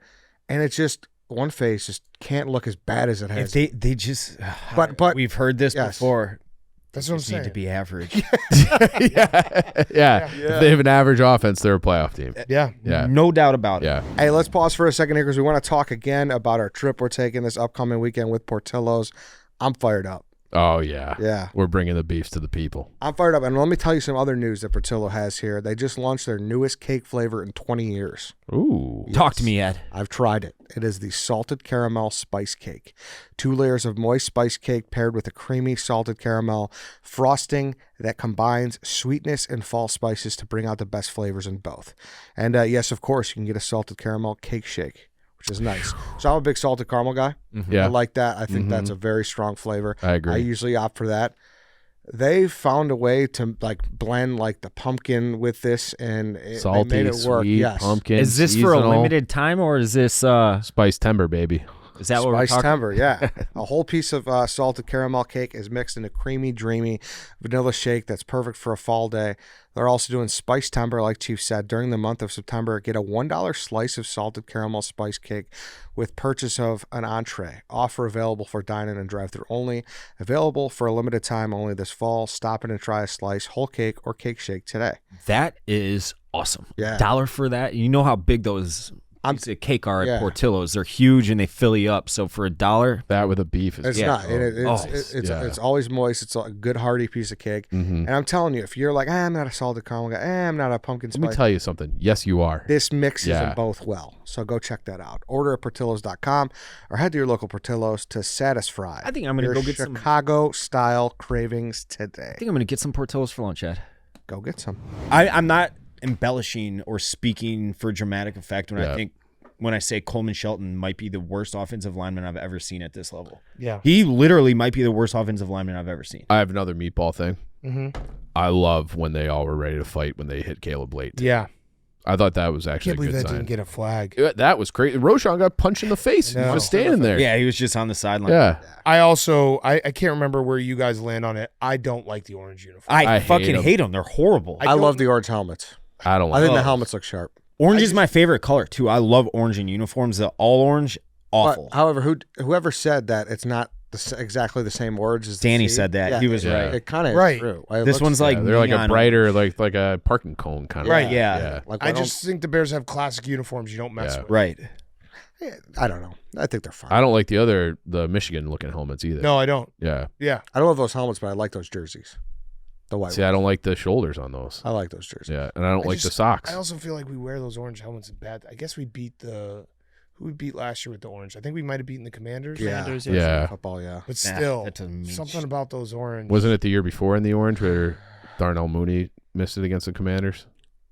and it's just one phase just can't look as bad as it has. If they just, but we've heard this before. That's what I'm saying. Need to be average. Yeah. If they have an average offense, they're a playoff team. Yeah. No doubt about it. Yeah. Hey, let's pause for a second here because we want to talk again about our trip we're taking this upcoming weekend with Portillo's. I'm fired up. Oh, yeah. Yeah. We're bringing the beefs to the people. I'm fired up. And let me tell you some other news that Portillo has here. They just launched their newest cake flavor in 20 years. Ooh. Talk to me, Ed. I've tried it. It is the salted caramel spice cake. 2 layers of moist spice cake paired with a creamy salted caramel frosting that combines sweetness and fall spices to bring out the best flavors in both. And yes, of course, you can get a salted caramel cake shake, which is nice. So I'm a big salted caramel guy. Yeah. I like that. I think that's a very strong flavor. I agree. I usually opt for that. They found a way to like blend like the pumpkin with this, and salty, they made it work. sweet, Yes. pumpkin. Is this seasonal, for a limited time or is this Spice timber, baby. is that what we're Spice talking? timber, yeah. A whole piece of salted caramel cake is mixed in a creamy, dreamy vanilla shake that's perfect for a fall day. They're also doing spice timber, like Chief said. During the month of September, get a $1 slice of salted caramel spice cake with purchase of an entree. Offer available for dine-in and drive-thru only. Available for a limited time only this fall. Stop in and try a slice, whole cake, or cake shake today. That is awesome. Yeah. $1 for that. You know how big those pieces of cake are at Portillo's. They're huge and they fill you up. So for $1, That with a beef is It's not. It's always moist. It's a good hearty piece of cake. And I'm telling you, if you're like, I'm not a salted caramel guy, I'm not a pumpkin spice. Let me tell you something. Yes, you are. This mixes them both well. So go check that out. Order at Portillo's.com or head to your local Portillo's to satisfy I think I'm going to go get some. Chicago-style cravings today. I think I'm going to get some Portillo's for lunch, Ed. Go get some. I'm not embellishing or speaking for dramatic effect when I say Coleman Shelton might be the worst offensive lineman I've ever seen at this level. Yeah. He literally might be the worst offensive lineman I've ever seen. I have another meatball thing. Mm-hmm. I love when they all were ready to fight when they hit Caleb late. Yeah. I thought that was I actually can't a believe good that sign. didn't get a flag. That was crazy. Roshan got punched in the face. He was just standing there. Yeah, he was just on the sideline. Yeah. I can't remember where you guys land on it. I don't like the orange uniform. I hate fucking them. hate them. They're horrible. I love the orange helmets. I don't I like think it. the helmets look sharp. Orange is my favorite color, too. I love orange in uniforms. The all orange, awful. But, however, whoever said that it's not exactly the same words as Danny the C, said that. He was right. It kind of Right. is true. This one's like they're like a neon. brighter, like a parking cone kind of. Right, yeah. Like, I just think the Bears have classic uniforms you don't mess with. Right. I don't know. I think they're fine. I don't like the Michigan looking helmets either. No, I don't. Yeah. Yeah. I don't love those helmets, but I like those jerseys. The white See, I don't like the shoulders on those. I like those jerseys. Yeah, and I don't like the socks. I also feel like we wear those orange helmets in bad. I guess we beat who we beat last year with the orange. I think we might have beaten the Commanders. Yeah. Yeah. Football, yeah. But still, that doesn't mean something about those orange. Wasn't it the year before in the orange where Darnell Mooney missed it against the Commanders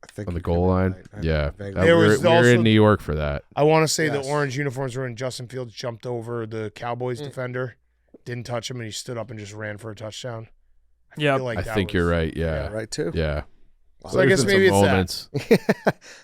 I think on the you goal could be line? right. Yeah. Vaguely. That- There we was were also- in New York for that. I want to say Yes. the orange uniforms were when Justin Fields jumped over the Cowboys defender, didn't touch him, and he stood up and just ran for a touchdown. Yeah. feel like I that think was- you're right. Yeah, Yeah. right too. Yeah. So I guess There's been maybe some it's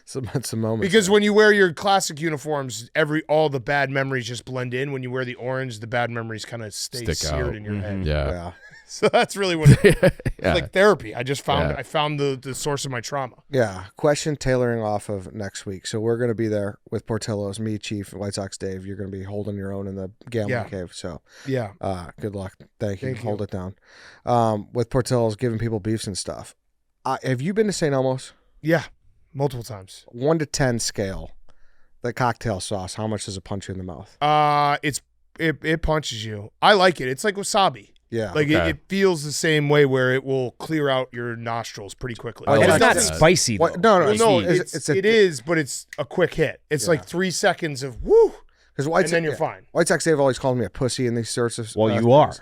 moments. Some moments. Because there. when you wear your classic uniforms, all the bad memories just blend in. When you wear the orange, the bad memories kind of stay Stick seared out. in your head. Yeah. yeah. So that's really what it's Yeah. like therapy. I just found Yeah. I found the source of my trauma. Yeah. Question tailoring off of next week. So we're going to be there with Portillo's, me, Chief, White Sox Dave. You're going to be holding your own in the gambling Yeah. cave. So Yeah. good luck. Thank you. Thank you. Hold it down. With Portillo's giving people beefs and stuff. Have you been to St. Elmo's? Yeah. Multiple times. 1 to 10 scale. The cocktail sauce. How much does it punch you in the mouth? It punches you. I like it. It's like wasabi. Yeah. Like Okay. it feels the same way where it will clear out your nostrils pretty quickly. Well, It's White not Sox- spicy though. No, Well, no, it's it is, but it's a quick hit. It's like 3 seconds of woo, because White and then you're fine. White Sox, they've always called me a pussy in these sorts of. Well, you are. things.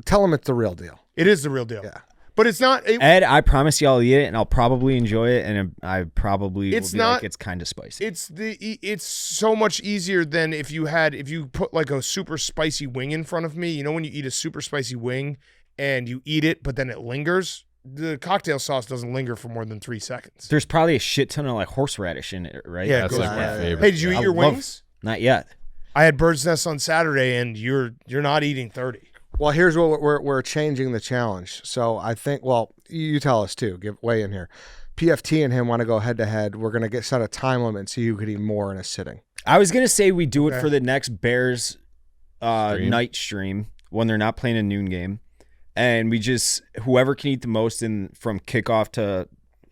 Tell them it's the real deal. It is the real deal. Yeah. But it's not. Ed, I promise you I'll eat it and I'll probably enjoy it, and I probably It's will be not- like it's kind of spicy. It's so much easier than if you put like a super spicy wing in front of me. You know when you eat a super spicy wing and you eat it, but then it lingers. The cocktail sauce doesn't linger for more than 3 seconds. There's probably a shit ton of like horseradish in it, right? Yeah, That's it like goes my right. favorite. Hey, did you eat I your love- wings? Not yet. I had bird's nest on Saturday, and you're not eating 30. Well, here's what we're changing the challenge. So I think, well, you tell us too. Give way in here. PFT and him want to go head to head. We're gonna set a time limit and see who could eat more in a sitting. I was gonna say we do Okay. it for the next Bears night stream when they're not playing a noon game, and we just whoever can eat the most from kickoff to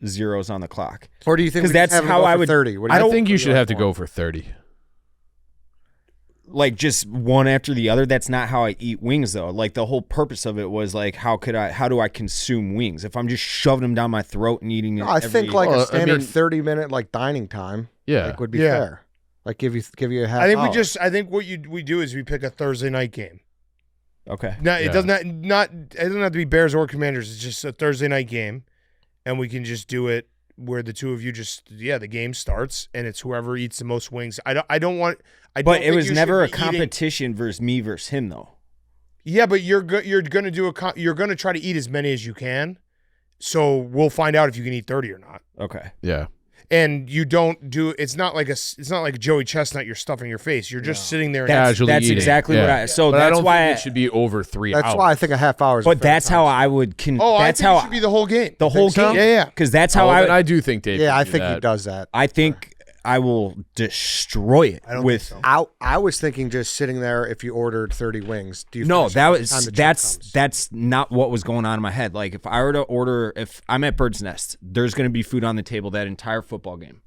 zeros on the clock. Or do you think? 'Cause we that's just have him how go I for would- 30? What do I you I don't- think you should have to want? go for 30. Like just one after the other. That's not how I eat wings though. Like the whole purpose of it was like how do I consume wings? If I'm just shoving them down my throat and eating it No, I think like Well, a I standard mean- 30-minute like dining time. Yeah. Like, would be Yeah. fair. Like give you a half. I think hour. I think what we do is we pick a Thursday night game. okay. No, it Yeah. does not it doesn't have to be Bears or Commanders. It's just a Thursday night game, and we can just do it where the two of you the game starts and it's whoever eats the most wings. I don't want. But don't it think was you never a should be eating- competition versus me versus him though. Yeah, but you're gonna do you're gonna try to eat as many as you can. So we'll find out if you can eat 30 or not. Okay. Yeah. And you don't do it's not like a Joey Chestnut you're stuffing your face. You're just sitting there. Casually That's eating. exactly what Yeah. I. So But I that's don't why. think it should be over 3 hours. That's why I think a half hour is. a But fair that's how time. I would. I That's think how it should be the whole game. the whole so? game. Yeah. Because that's how then I. I do think Dave. Yeah, can I do think that. he does that. I think I will destroy it I don't with. think so. I was thinking just sitting there if you ordered 30 wings. Do you No, finish it that by the was time the check that's comes? that's not what was going on in my head. Like if I were to order, if I'm at Bird's Nest, there's going to be food on the table that entire football game,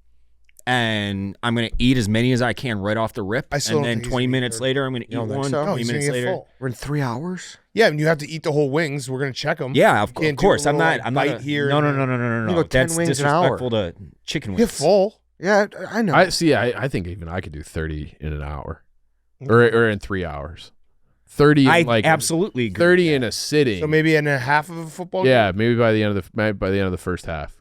and I'm going to eat as many as I can right off the rip. I still And don't then think he's 20 gonna eat minutes 30. later, I'm going to eat don't think one. so? No, 20 he's gonna minutes get later. full. We're in 3 hours. Yeah, and you have to eat the whole wings. We're gonna check them. Yeah, of Can't do course. a I'm little, not. like, I'm not. bite here No, and no, there. no, no, no, no, You no. go 10 That's wings an hour. disrespectful to chicken Get wings. full. Yeah, I know. I see. I think even I could do 30 in an hour, or in 3 hours. 30. I In like absolutely agree. 30 in a sitting. So maybe in a half of a football game? Yeah, maybe by the end of the first half.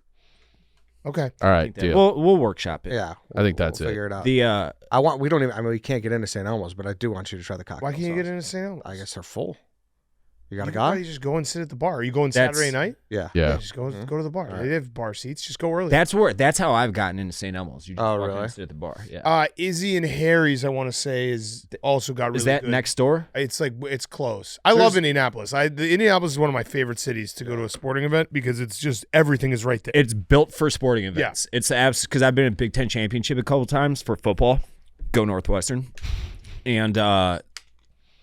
Okay. All right, deal. We'll workshop it. yeah, I think that's we'll it. Figure it out. The We don't even. I mean, we can't get into St. Elmo's, but I do want you to try the cocktail. Why can't you sauce. get into St. Elmo's? I guess they're full. You got a Why guy? don't you just go and sit at the bar? Are you going That's- Saturday night? Yeah. Yeah. Just go Mhm. go to the bar. All right. They have bar seats. Just go early. that's how I've gotten into St. Elmo's. You just Oh, walk in really? and sit at the bar. Yeah. Izzy and Harry's, I want to say, is also got really Is that good. next door? It's close. I love Indianapolis. Indianapolis is one of my favorite cities to go to a sporting event because it's just everything is right there. It's built for sporting events. It's because I've been at Big Ten championship a couple times for football. Go Northwestern, and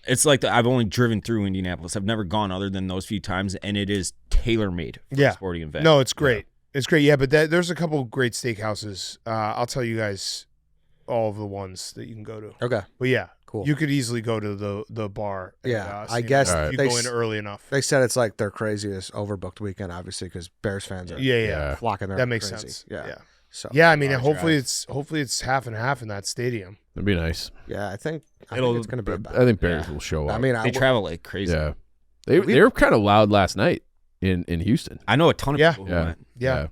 it's like I've only driven through Indianapolis. I've never gone other than those few times, and it is tailor made for a sporting event. No, it's great. It's great. Yeah, but there's a couple great steakhouses. I'll tell you guys all of the ones that you can go to. Okay. But yeah, Cool. you could easily go to the bar. And, Yeah, see I them guess if you they go in s- early enough. They said it's like their craziest overbooked weekend, obviously, because Bears fans are Yeah. flocking there. That makes crazy. sense. Yeah. So Yeah, I mean, Large hopefully drive. it's half and half in that stadium. That'd be nice. yeah, I think It'll- it's going to be. About. I think Bears will show up. I mean, They travel like crazy. yeah. They were kind of loud last night in Houston. I know a ton of Yeah. people who Yeah. went. Yeah.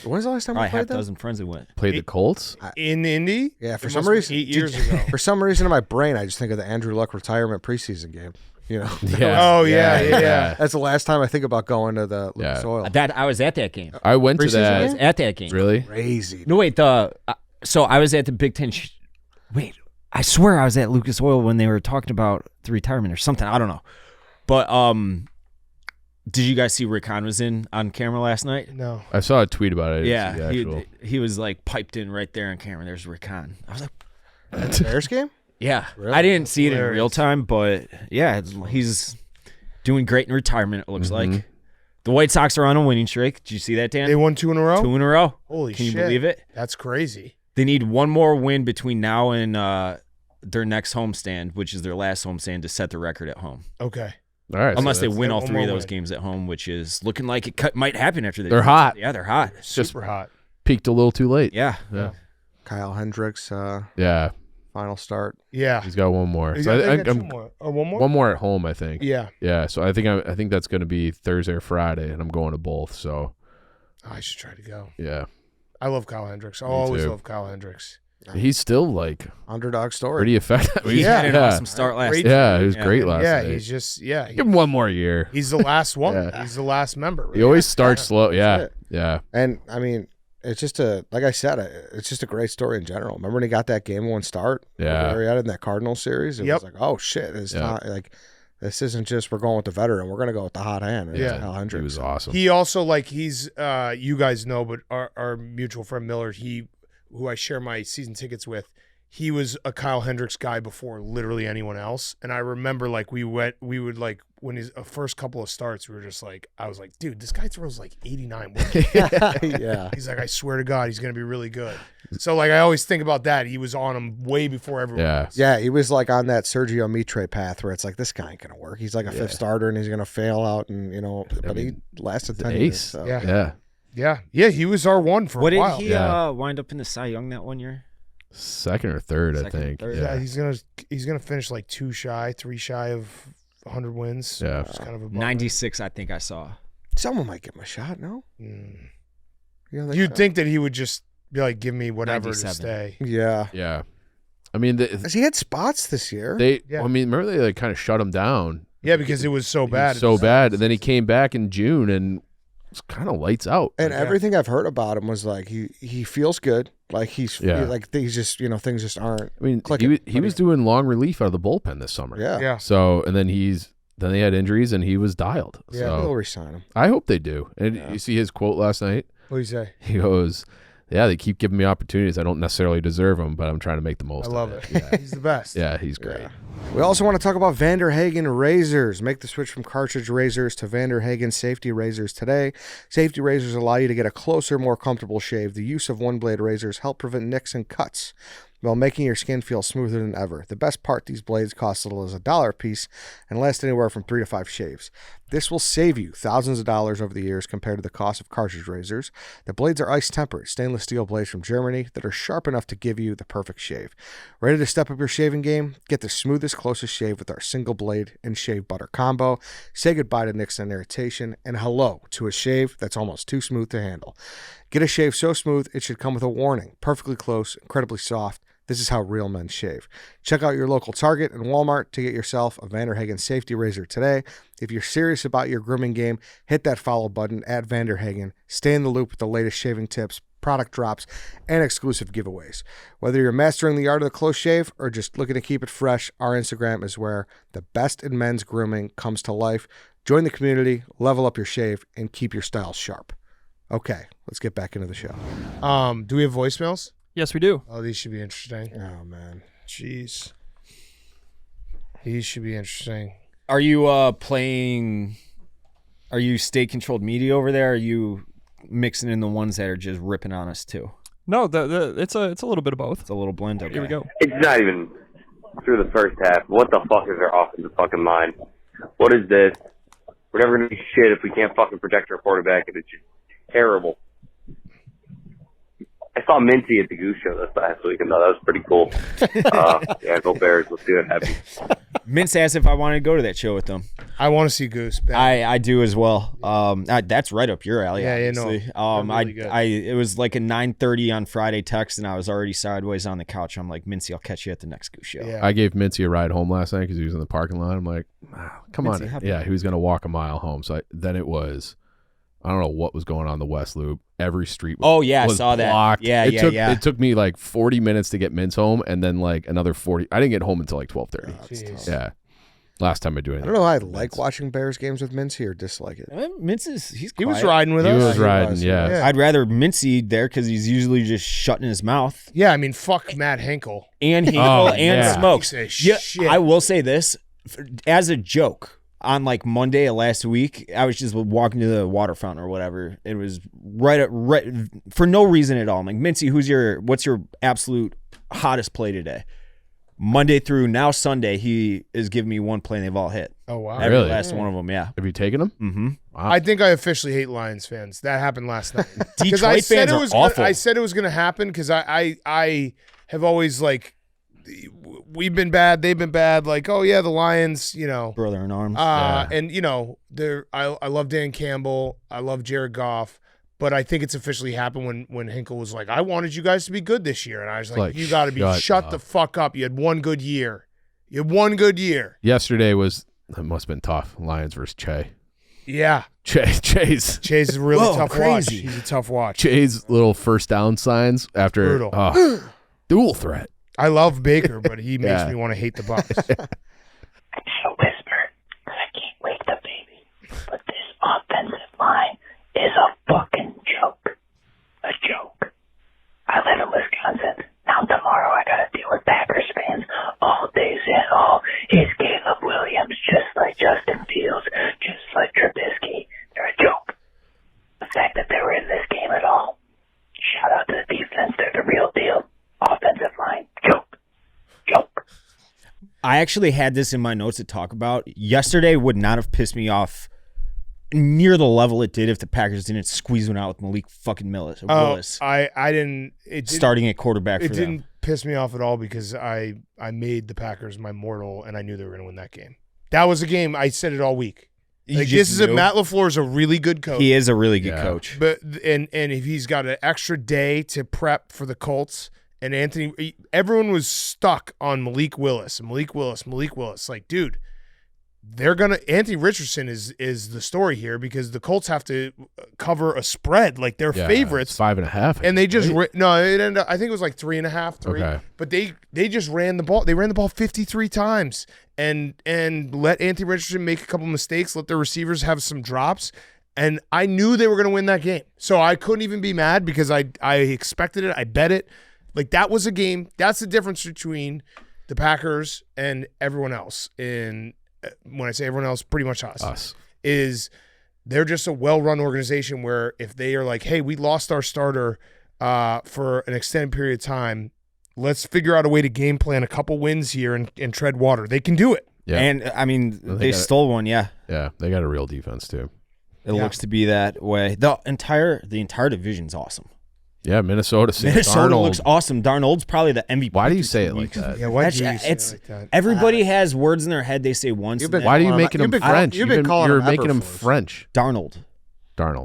when's the last time we Probably half played a them? dozen friends who went. Played the Colts. In Indy? Yeah, for It some must be reason, 8 years ago. For some reason in my brain, I just think of the Andrew Luck retirement preseason game. You know, Yeah. Oh, yeah. that's the last time I think about going to the Yeah. Lucas Oil. That I was at that game. I went to Preseason I was that. at that game. Really? Crazy. No, wait. So I was at the Big Ten. Wait, I swear I was at Lucas Oil when they were talking about the retirement or something. I don't know. But did you guys see Rick Hahn was in on camera last night? No. I saw a tweet about it. I didn't see Yeah, the actual. he was like piped in right there on camera. There's Rick Hahn. I was like, Bears game? yeah. Really? I didn't see it in Hilarious. real time, but yeah, he's doing great in retirement. It looks Mm-hmm. like. The White Sox are on a winning streak. Did you see that, Dan? They won 2 in a row? 2 in a row. Holy Can shit. you believe it? That's crazy. They need one more win between now and their next homestand, which is their last homestand, to set the record at home. Okay. All right. Unless they win all one 3 more of those win. games at home, which is looking like it might happen after They're hot. Yeah, they're hot. Super hot. Peaked a little too late. Yeah. Kyle Hendricks, Yeah. final start. Yeah. He's got one more. He's So got I'm- two more. Or one more? One more at home, I think. Yeah. Yeah. So I think that's going to be Thursday or Friday, and I'm going to both. So I should try to go. yeah, I love Kyle Hendricks. I always too. love Kyle Hendricks. he's still like Underdog story. pretty effective. He's- Yeah. Had an awesome start last Great. night. Yeah, he was Yeah. great last Yeah, night. he's just Give him one more year. he's the last one. Yeah. He's the last member. Right? He always starts slow. Yeah, it. yeah. And I mean, it's just like I said, it's just a great story in general. Remember when he got that game 1 start? Yeah. Where he had in that Cardinals series? It was like, oh shit, it's not like this isn't just we're going with the veteran, we're gonna go with the hot hand. And Yeah. it's Kyle Hendricks. He was awesome. He also he's you guys know, but our mutual friend Miller, who I share my season tickets with, he was a Kyle Hendricks guy before literally anyone else. And I remember we would when his first couple of starts, we were just I was like, dude, this guy throws 89. Yeah. He's like, I swear to God, he's gonna be really good. So I always think about that. He was on him way before everyone Yeah. else. Yeah, he was on that Sergio Mitre path where it's like this guy ain't gonna work. He's like a 5th starter and he's gonna fail out, and but he lasted 10 years. ace. So. Yeah. Yeah. Yeah, he was our one for What a did while. he Yeah. wind up in the Cy Young that one year? Second or third, I Second or think. third? Yeah, Yeah. he's gonna finish 3 shy of 100 wins. Yeah. It's kind of a bummer. 96, I think I saw. Someone might give him a shot, no? Mm. You know, You'd think that he would just be like, give me whatever 97. to stay. Yeah. Yeah. I mean, He had spots this year. Yeah. I mean, remember they kind of shut him down. Yeah, because it was so He bad. was so bad, and then he came back in June and it's kind of lights out. And Yeah. everything I've heard about him was he feels good. He's Yeah. he's just things just aren't. I mean, clicking, he was doing long relief out of the bullpen this summer. Yeah. Yeah. So, and then they had injuries and he was dialed. Yeah, So They'll resign him. I hope they do. And Yeah. you see his quote last night? What do you say? He goes, "Yeah, they keep giving me opportunities. I don't necessarily deserve them, but I'm trying to make the most I of love it." it. He's the best. Yeah, he's great. We also want to talk about Vanderhagen razors. Make the switch from cartridge razors to Vanderhagen safety razors today. Safety razors allow you to get a closer, more comfortable shave. The use of one-blade razors help prevent nicks and cuts while making your skin feel smoother than ever. The best part, these blades cost as little as $1 a piece and last anywhere from 3 to 5 shaves. This will save you thousands of dollars over the years compared to the cost of cartridge razors. The blades are ice-tempered, stainless steel blades from Germany that are sharp enough to give you the perfect shave. Ready to step up your shaving game? Get the smoothest, closest shave with our single blade and shave butter combo. Say goodbye to nicks and irritation, and hello to a shave that's almost too smooth to handle. Get a shave so smooth it should come with a warning. Perfectly close, incredibly soft. This is how real men shave. Check out your local Target and Walmart to get yourself a Vanderhagen safety razor today. If you're serious about your grooming game, hit that follow button at Vanderhagen. Stay in the loop with the latest shaving tips, product drops, and exclusive giveaways. Whether you're mastering the art of the close shave or just looking to keep it fresh, our Instagram is where the best in men's grooming comes to life. Join the community, level up your shave, and keep your style sharp. Okay, let's get back into the show. Do we have voicemails? Yes, we do. Oh, these should be interesting. Oh, man. Jeez. These should be interesting. Are you playing? Are you state controlled media over there? Are you mixing in the ones that are just ripping on us too? No, it's a little bit of both. It's a little blend. Okay. Here we go. It's not even through the first half. What the fuck is their offensive fucking mind? What is this? We're never going to be shit if we can't fucking protect our quarterback, and it's just terrible. I saw Mincy at the Goose Show this last week, and that was pretty cool. Yeah, go Bears. Let's see what happens. Mintz asked if I wanted to go to that show with them. I want to see Goose. Bad. I do as well. That's right up your alley. Yeah, yeah, no, obviously. they're really good. It was like a 9:30 on Friday text, and I was already sideways on the couch. I'm like, Mincy, I'll catch you at the next Goose Show. Yeah. I gave Mincy a ride home last night because he was in the parking lot. I'm like, come Mincy, on. hop Yeah, in. he was going to walk a mile home. So then it was, I don't know what was going on the West Loop. Every street was, Oh, yeah, I was saw that. blocked. Yeah, it yeah, took, yeah. It took me like 40 minutes to get Mintz home and then like another 40. I didn't get home until like 12:30. Jeez. Yeah. Last time I do I anything. don't know. I with like Mintz. watching Bears games with Mincy or dislike it. Mintz he's He was quiet. riding with He us. was riding, was, yeah. yeah. I'd rather Mincy there because he's usually just shutting his mouth. Yeah, I mean, fuck Matt Henkel. And he Oh, and yeah. smokes. Piece of Yeah, shit. I will say this as a joke. On like Monday of last week, I was just walking to the water fountain or whatever. It was right for no reason at all. I'm like, Mincy, what's your absolute hottest play today? Monday through now Sunday, he is giving me one play and they've all hit. Oh, wow. Every Really? last one of them, yeah. Have you taken them? Mm-hmm. Wow. I think I officially hate Lions fans. That happened last night. Detroit I said fans it are was awful. I said it was going to happen because I have always, like, we've been bad, they've been bad. Like, oh, yeah, the Lions, Brother in arms. And, I love Dan Campbell. I love Jared Goff. But I think it's officially happened when Hinkle was like, I wanted you guys to be good this year. And I was like you got to be shut the fuck up. You had one good year. Yesterday that must have been tough. Lions versus Che. Yeah. Chase is a really tough crazy. watch. He's a tough watch. Che's little first down signs after Brutal. Dual threat. I love Baker, but he makes me want to hate the Bucs. I just whisper because I can't wake the baby. But this offensive line is a fucking joke. A joke. I live in Wisconsin. Now tomorrow I gotta deal with Packers fans all day saying, oh, he's Caleb Williams, just like Justin Fields, just like Trubisky. They're a joke. The fact that they were in this game at all. Shout out to the defense. They're the real deal. Offensive line. Joke. I actually had this in my notes to talk about. Yesterday would not have pissed me off near the level it did if the Packers didn't squeeze one out with Malik fucking Willis. I didn't. It starting at quarterback for It didn't them. piss me off at all because I made the Packers my mortal and I knew they were going to win that game. That was a game. I said it all week. Like, Matt LaFleur is a really good coach. He is a really good coach. But and if he's got an extra day to prep for the Colts, and everyone was stuck on Malik Willis. Like, dude, Anthony Richardson is the story here because the Colts have to cover a spread. Like, they're favorites. It's 5.5. And they just it ended up, I think it was like 3.5, 3. Okay. But they just ran the ball. They ran the ball 53 times and let Anthony Richardson make a couple mistakes, let their receivers have some drops. And I knew they were going to win that game. So I couldn't even be mad because I expected it. I bet it. Like, that was a game. That's the difference between the Packers and everyone else. And when I say everyone else, pretty much us. Is they're just a well-run organization where if they are like, hey, we lost our starter for an extended period of time, let's figure out a way to game plan a couple wins here and tread water. They can do it. Yeah. And, I mean, they stole one, yeah. Yeah, they got a real defense, too. It looks to be that way. The entire division's awesome. Yeah, Minnesota Darnold looks awesome. Darnold's probably the MVP. Why do you say it like that? Yeah, why do you say it like that? Everybody has words in their head they say once. Why are you making him French? You've been calling you're him making him Eberflus. French. Darnold.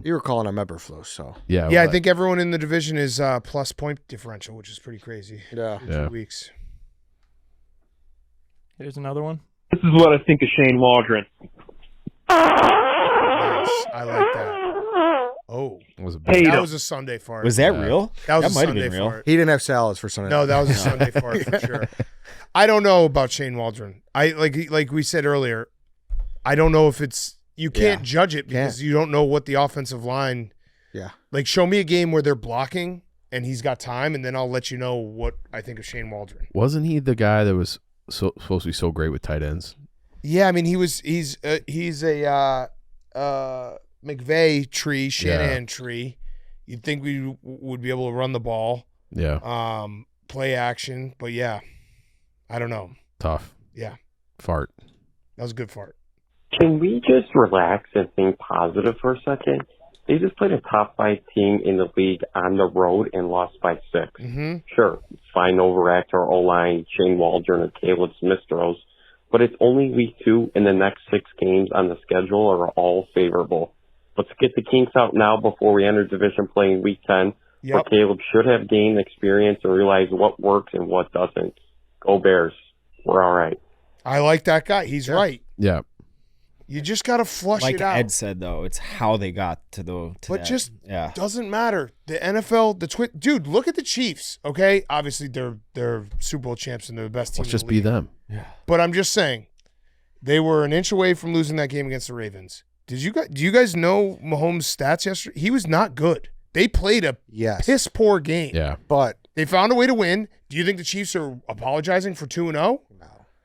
You were calling him Eberflus, so. Yeah, Yeah, I think everyone in the division is plus point differential, which is pretty crazy. Yeah. In 2 weeks. Here's another one. This is what I think of Shane Waldron. Nice. I like that. Oh. That was a Sunday fart. Was that real? That was a might have Sunday been real. fart. He didn't have salads for Sunday. No, that was a Sunday fart for sure. I don't know about Shane Waldron. I like we said earlier, I don't know if it's you can't judge it because you don't know what the offensive line. Yeah. Like, show me a game where they're blocking and he's got time, and then I'll let you know what I think of Shane Waldron. Wasn't he the guy that was supposed to be so great with tight ends? Yeah, I mean he's a McVay tree, Shanahan tree. You'd think we would be able to run the ball. Yeah. Play action, but yeah, I don't know. Tough. Yeah. Fart. That was a good fart. Can we just relax and think positive for a second? They just played a top 5 team in the league on the road and lost by 6. Mm-hmm. Sure, fine overreact to our O-line, Shane Waldron and Caleb Smith throws, but it's only week 2 and the next 6 games on the schedule are all favorable. Let's get the kinks out now before we enter division play in week 10, where Caleb should have gained experience and realize what works and what doesn't. Go Bears. We're all right. I like that guy. He's right. Yeah. You just got to flush Like it out. Ed said, though, it's how they got to But that. just doesn't matter. The NFL, dude, look at the Chiefs, okay? Obviously, they're Super Bowl champs and they're the best team Let's in just the be league. them. Yeah. But I'm just saying, they were an inch away from losing that game against the Ravens. Do you guys know Mahomes' stats yesterday? He was not good. They played a piss poor game. Yeah. But they found a way to win. Do you think the Chiefs are apologizing for 2-0? No.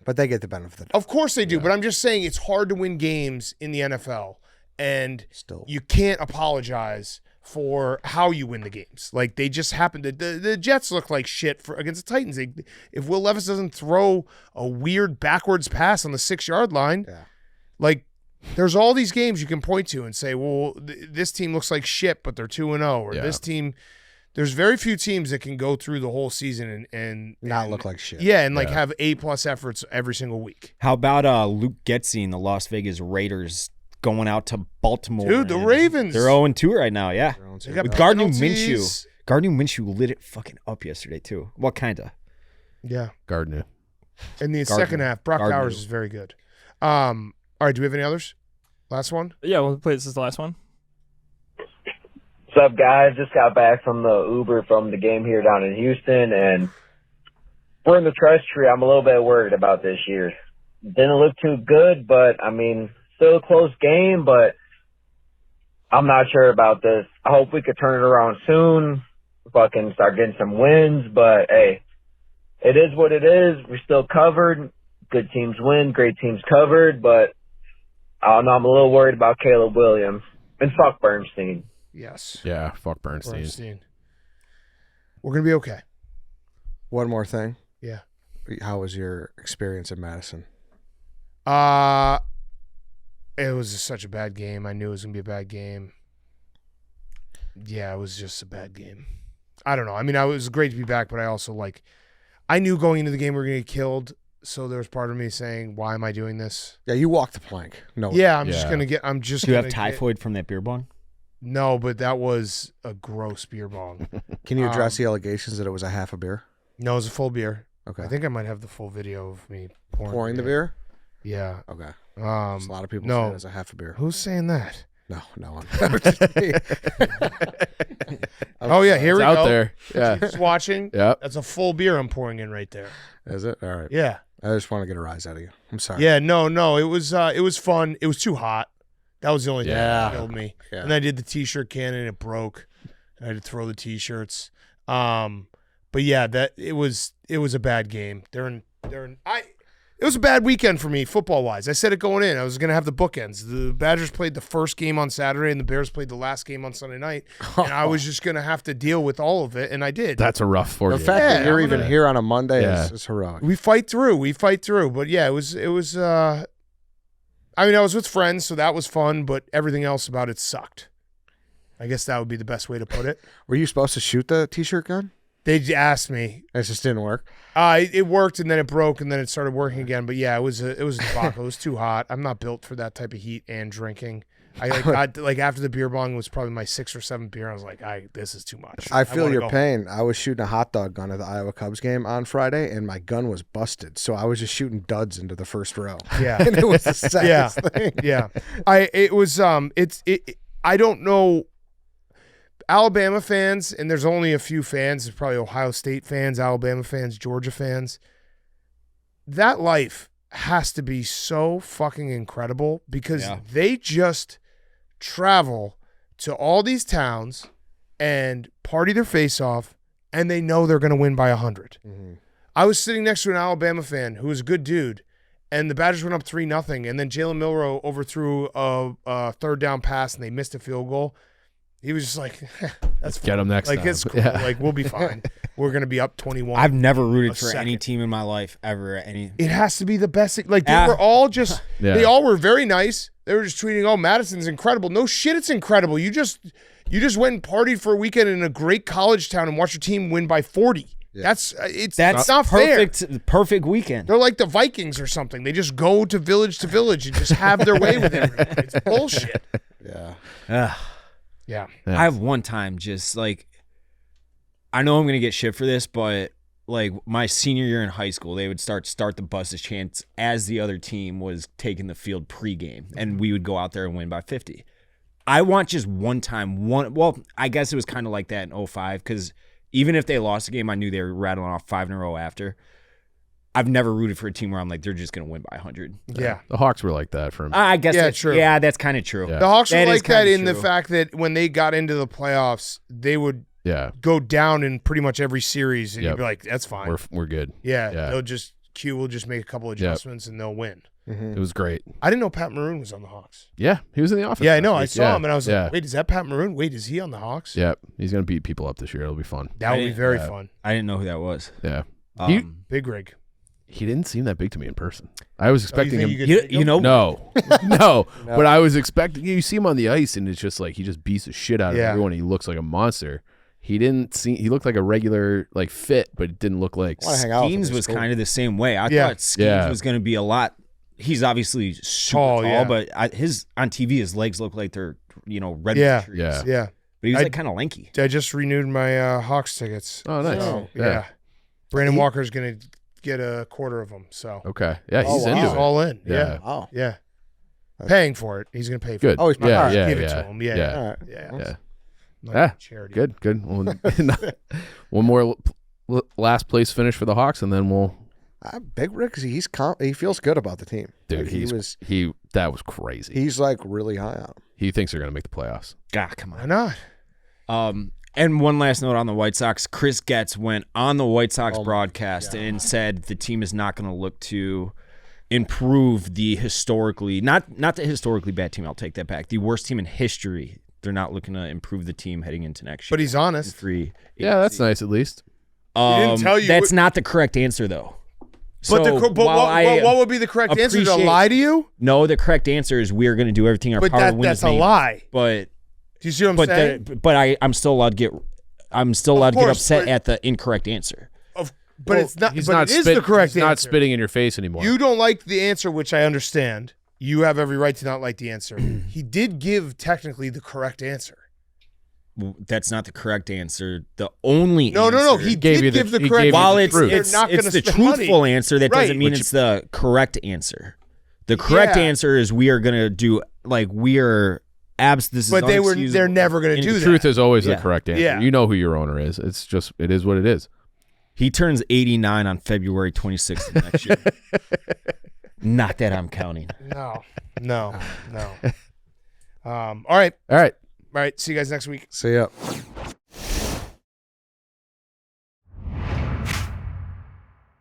But they get the benefit of the doubt. Of course they do, but I'm just saying it's hard to win games in the NFL, and Still. you can't apologize for how you win the games. Like they just happened to the Jets look like shit against the Titans. If Will Levis doesn't throw a weird backwards pass on the 6-yard line, like there's all these games you can point to and say, well, this team looks like shit, but they're 2-0, or this team. There's very few teams that can go through the whole season and not look like shit. Yeah, and like have A+ efforts every single week. How about Luke Getsy and the Las Vegas Raiders going out to Baltimore? Dude, the Ravens. They're 0-2 right now, yeah. With Gardner penalties. Minshew. Gardner Minshew lit it fucking up yesterday, too. Well, kind of. Yeah. Gardner. In the second half, Brock Bowers is very good. All right, do we have any others? Last one? Yeah, we'll play. This is the last one. What's up, guys? Just got back from the Uber from the game here down in Houston, and we're in the trust tree. I'm a little bit worried about this year. Didn't look too good, but, I mean, still a close game, but I'm not sure about this. I hope we could turn it around soon, fucking start getting some wins, but, hey, it is what it is. We're still covered. Good teams win, great teams covered, but I don't know, I'm a little worried about Caleb Williams. And fuck Bernstein. Yes. Yeah, fuck Bernstein. We're going to be okay. One more thing. Yeah. How was your experience in Madison? It was such a bad game. I knew it was going to be a bad game. Yeah, it was just a bad game. I don't know. I mean, it was great to be back, but I also, I knew going into the game we were going to get killed, so there was part of me saying, why am I doing this? Yeah, you walked the plank. No. Yeah, I'm just going to get – Do you have typhoid from that beer bong? No, but that was a gross beer bong. Can you address the allegations that it was a half a beer? No, it was a full beer. Okay. I think I might have the full video of me pouring the beer. Yeah. Okay. A lot of people no. saying it's a half a beer. Who's saying that? No. Oh yeah, here we out go. There. Yeah. Just watching. Yep. That's a full beer I'm pouring in right there. Is it? All right. Yeah. I just want to get a rise out of you. I'm sorry. Yeah. No. It was fun. It was too hot. That was the only thing that killed me. Yeah. And I did the T-shirt can and it broke. I had to throw the T-shirts. But yeah, it was a bad game. It was a bad weekend for me football wise. I said it going in. I was gonna have the bookends. The Badgers played the first game on Saturday and the Bears played the last game on Sunday night. And I was just gonna have to deal with all of it, and I did. That's a rough 4 The days. fact that you're even here on a Monday is heroic. We fight through. But yeah, it was I mean, I was with friends, so that was fun, but everything else about it sucked. I guess that would be the best way to put it. Were you supposed to shoot the T-shirt gun? They asked me. It just didn't work. It worked, and then it broke, and then it started working again. But yeah, it was a debacle. It was too hot. I'm not built for that type of heat and drinking. I after the beer bong was probably my 6th or 7th beer. I was like, this is too much. I feel your pain. I was shooting a hot dog gun at the Iowa Cubs game on Friday, and my gun was busted. So I was just shooting duds into the first row. Yeah, and it was the saddest thing. Yeah, I don't know. Alabama fans, and there's only a few fans. There's probably Ohio State fans, Alabama fans, Georgia fans. That life has to be so fucking incredible because they just travel to all these towns and party their face off, and they know they're going to win by 100. Mm-hmm. I was sitting next to an Alabama fan who was a good dude, and the Badgers went up 3-0, and then Jalen Milroe overthrew a third down pass, and they missed a field goal. He was just like, "That's get them next time. It's cool. Yeah. Like we'll be fine. We're gonna be up 21." I've never rooted for any team in my life ever. It has to be the best. Like they were all just, they all were very nice. They were just tweeting, "Oh, Madison's incredible." No shit, it's incredible. You just went and partied for a weekend in a great college town and watched your team win by 40. Yeah. That's not perfect. Fair. Perfect weekend. They're like the Vikings or something. They just go to village and just have their way with everything. It's bullshit. Yeah. Yeah. I have one time just like, I know I'm going to get shit for this, but like my senior year in high school, they would start the buses chants as the other team was taking the field pregame, and we would go out there and win by 50. I want just one time, well, I guess it was kind of like that in 2005, because even if they lost the game, I knew they were rattling off 5 in a row after. I've never rooted for a team where I'm like, they're just going to win by 100. Yeah. The Hawks were like that from. I guess that's true. Yeah, that's kind of true. Yeah. The Hawks were like that in true. the fact that when they got into the playoffs, they would go down in pretty much every series, and you'd be like, that's fine. We're good. Yeah. They'll just, Q will just make a couple adjustments and they'll win. It was great. I didn't know Pat Maroon was on the Hawks. Yeah, he was in the office. Yeah, I know. last I week. saw him, and I was yeah. like, wait, is that Pat Maroon? Wait, is he on the Hawks? Yeah, he's going to beat people up this year. It'll be fun. That would be very fun. I didn't know who that was. Yeah. Big rig. He didn't seem that big to me in person. I was expecting him. You know, No, no. But I was expecting. You see him on the ice, and it's just like he just beats the shit out of everyone. He looks like a monster. He didn't seem. He looked like a regular fit, but it didn't look like. Skeens was kind of the same way. I thought Skeens was going to be a lot. He's obviously super tall, but on TV his legs look like they're red trees. Yeah. But he was like kind of lanky. I just renewed my Hawks tickets. Oh, nice. So, yeah. Brandon Walker's going to get a quarter of them. So okay, yeah, he's into it. All in. Yeah. Oh, yeah. Paying for it. He's going to pay for good. it. Oh, he's Give it to him. Yeah. Charity. Good. One more last place finish for the Hawks, and then we'll. Big Rick, he feels good about the team. Dude, that was crazy. He's like really high on him. He thinks they're going to make the playoffs. God, come on. Why not? And one last note on the White Sox. Chris Getz went on the White Sox broadcast and said the team is not going to look to improve the historically not the historically bad team. I'll take that back. The worst team in history. They're not looking to improve the team heading into next year. But he's honest. Yeah, that's nice at least. He didn't tell you. That's not the correct answer though. But, what would be the correct answer? To lie to you? No, the correct answer is we are going to do everything in our power to win that's this game. a lie. But do you see what I'm saying? I'm still allowed to get upset at the incorrect answer. But it's not. But it is the correct answer. He's not spitting in your face anymore. You don't like the answer, which I understand. You have every right to not like the answer. He did give technically the correct answer. That's not the correct answer. The only no. He did give the correct. While answer. it's the truthful answer, that doesn't mean it's the correct answer. The correct answer is we are gonna do This is they're never gonna do that. The truth is always the correct answer. Yeah. You know who your owner is. It's just it is what it is. He turns 89 on February 26th of next year. Not that I'm counting. No. All right. See you guys next week. See ya.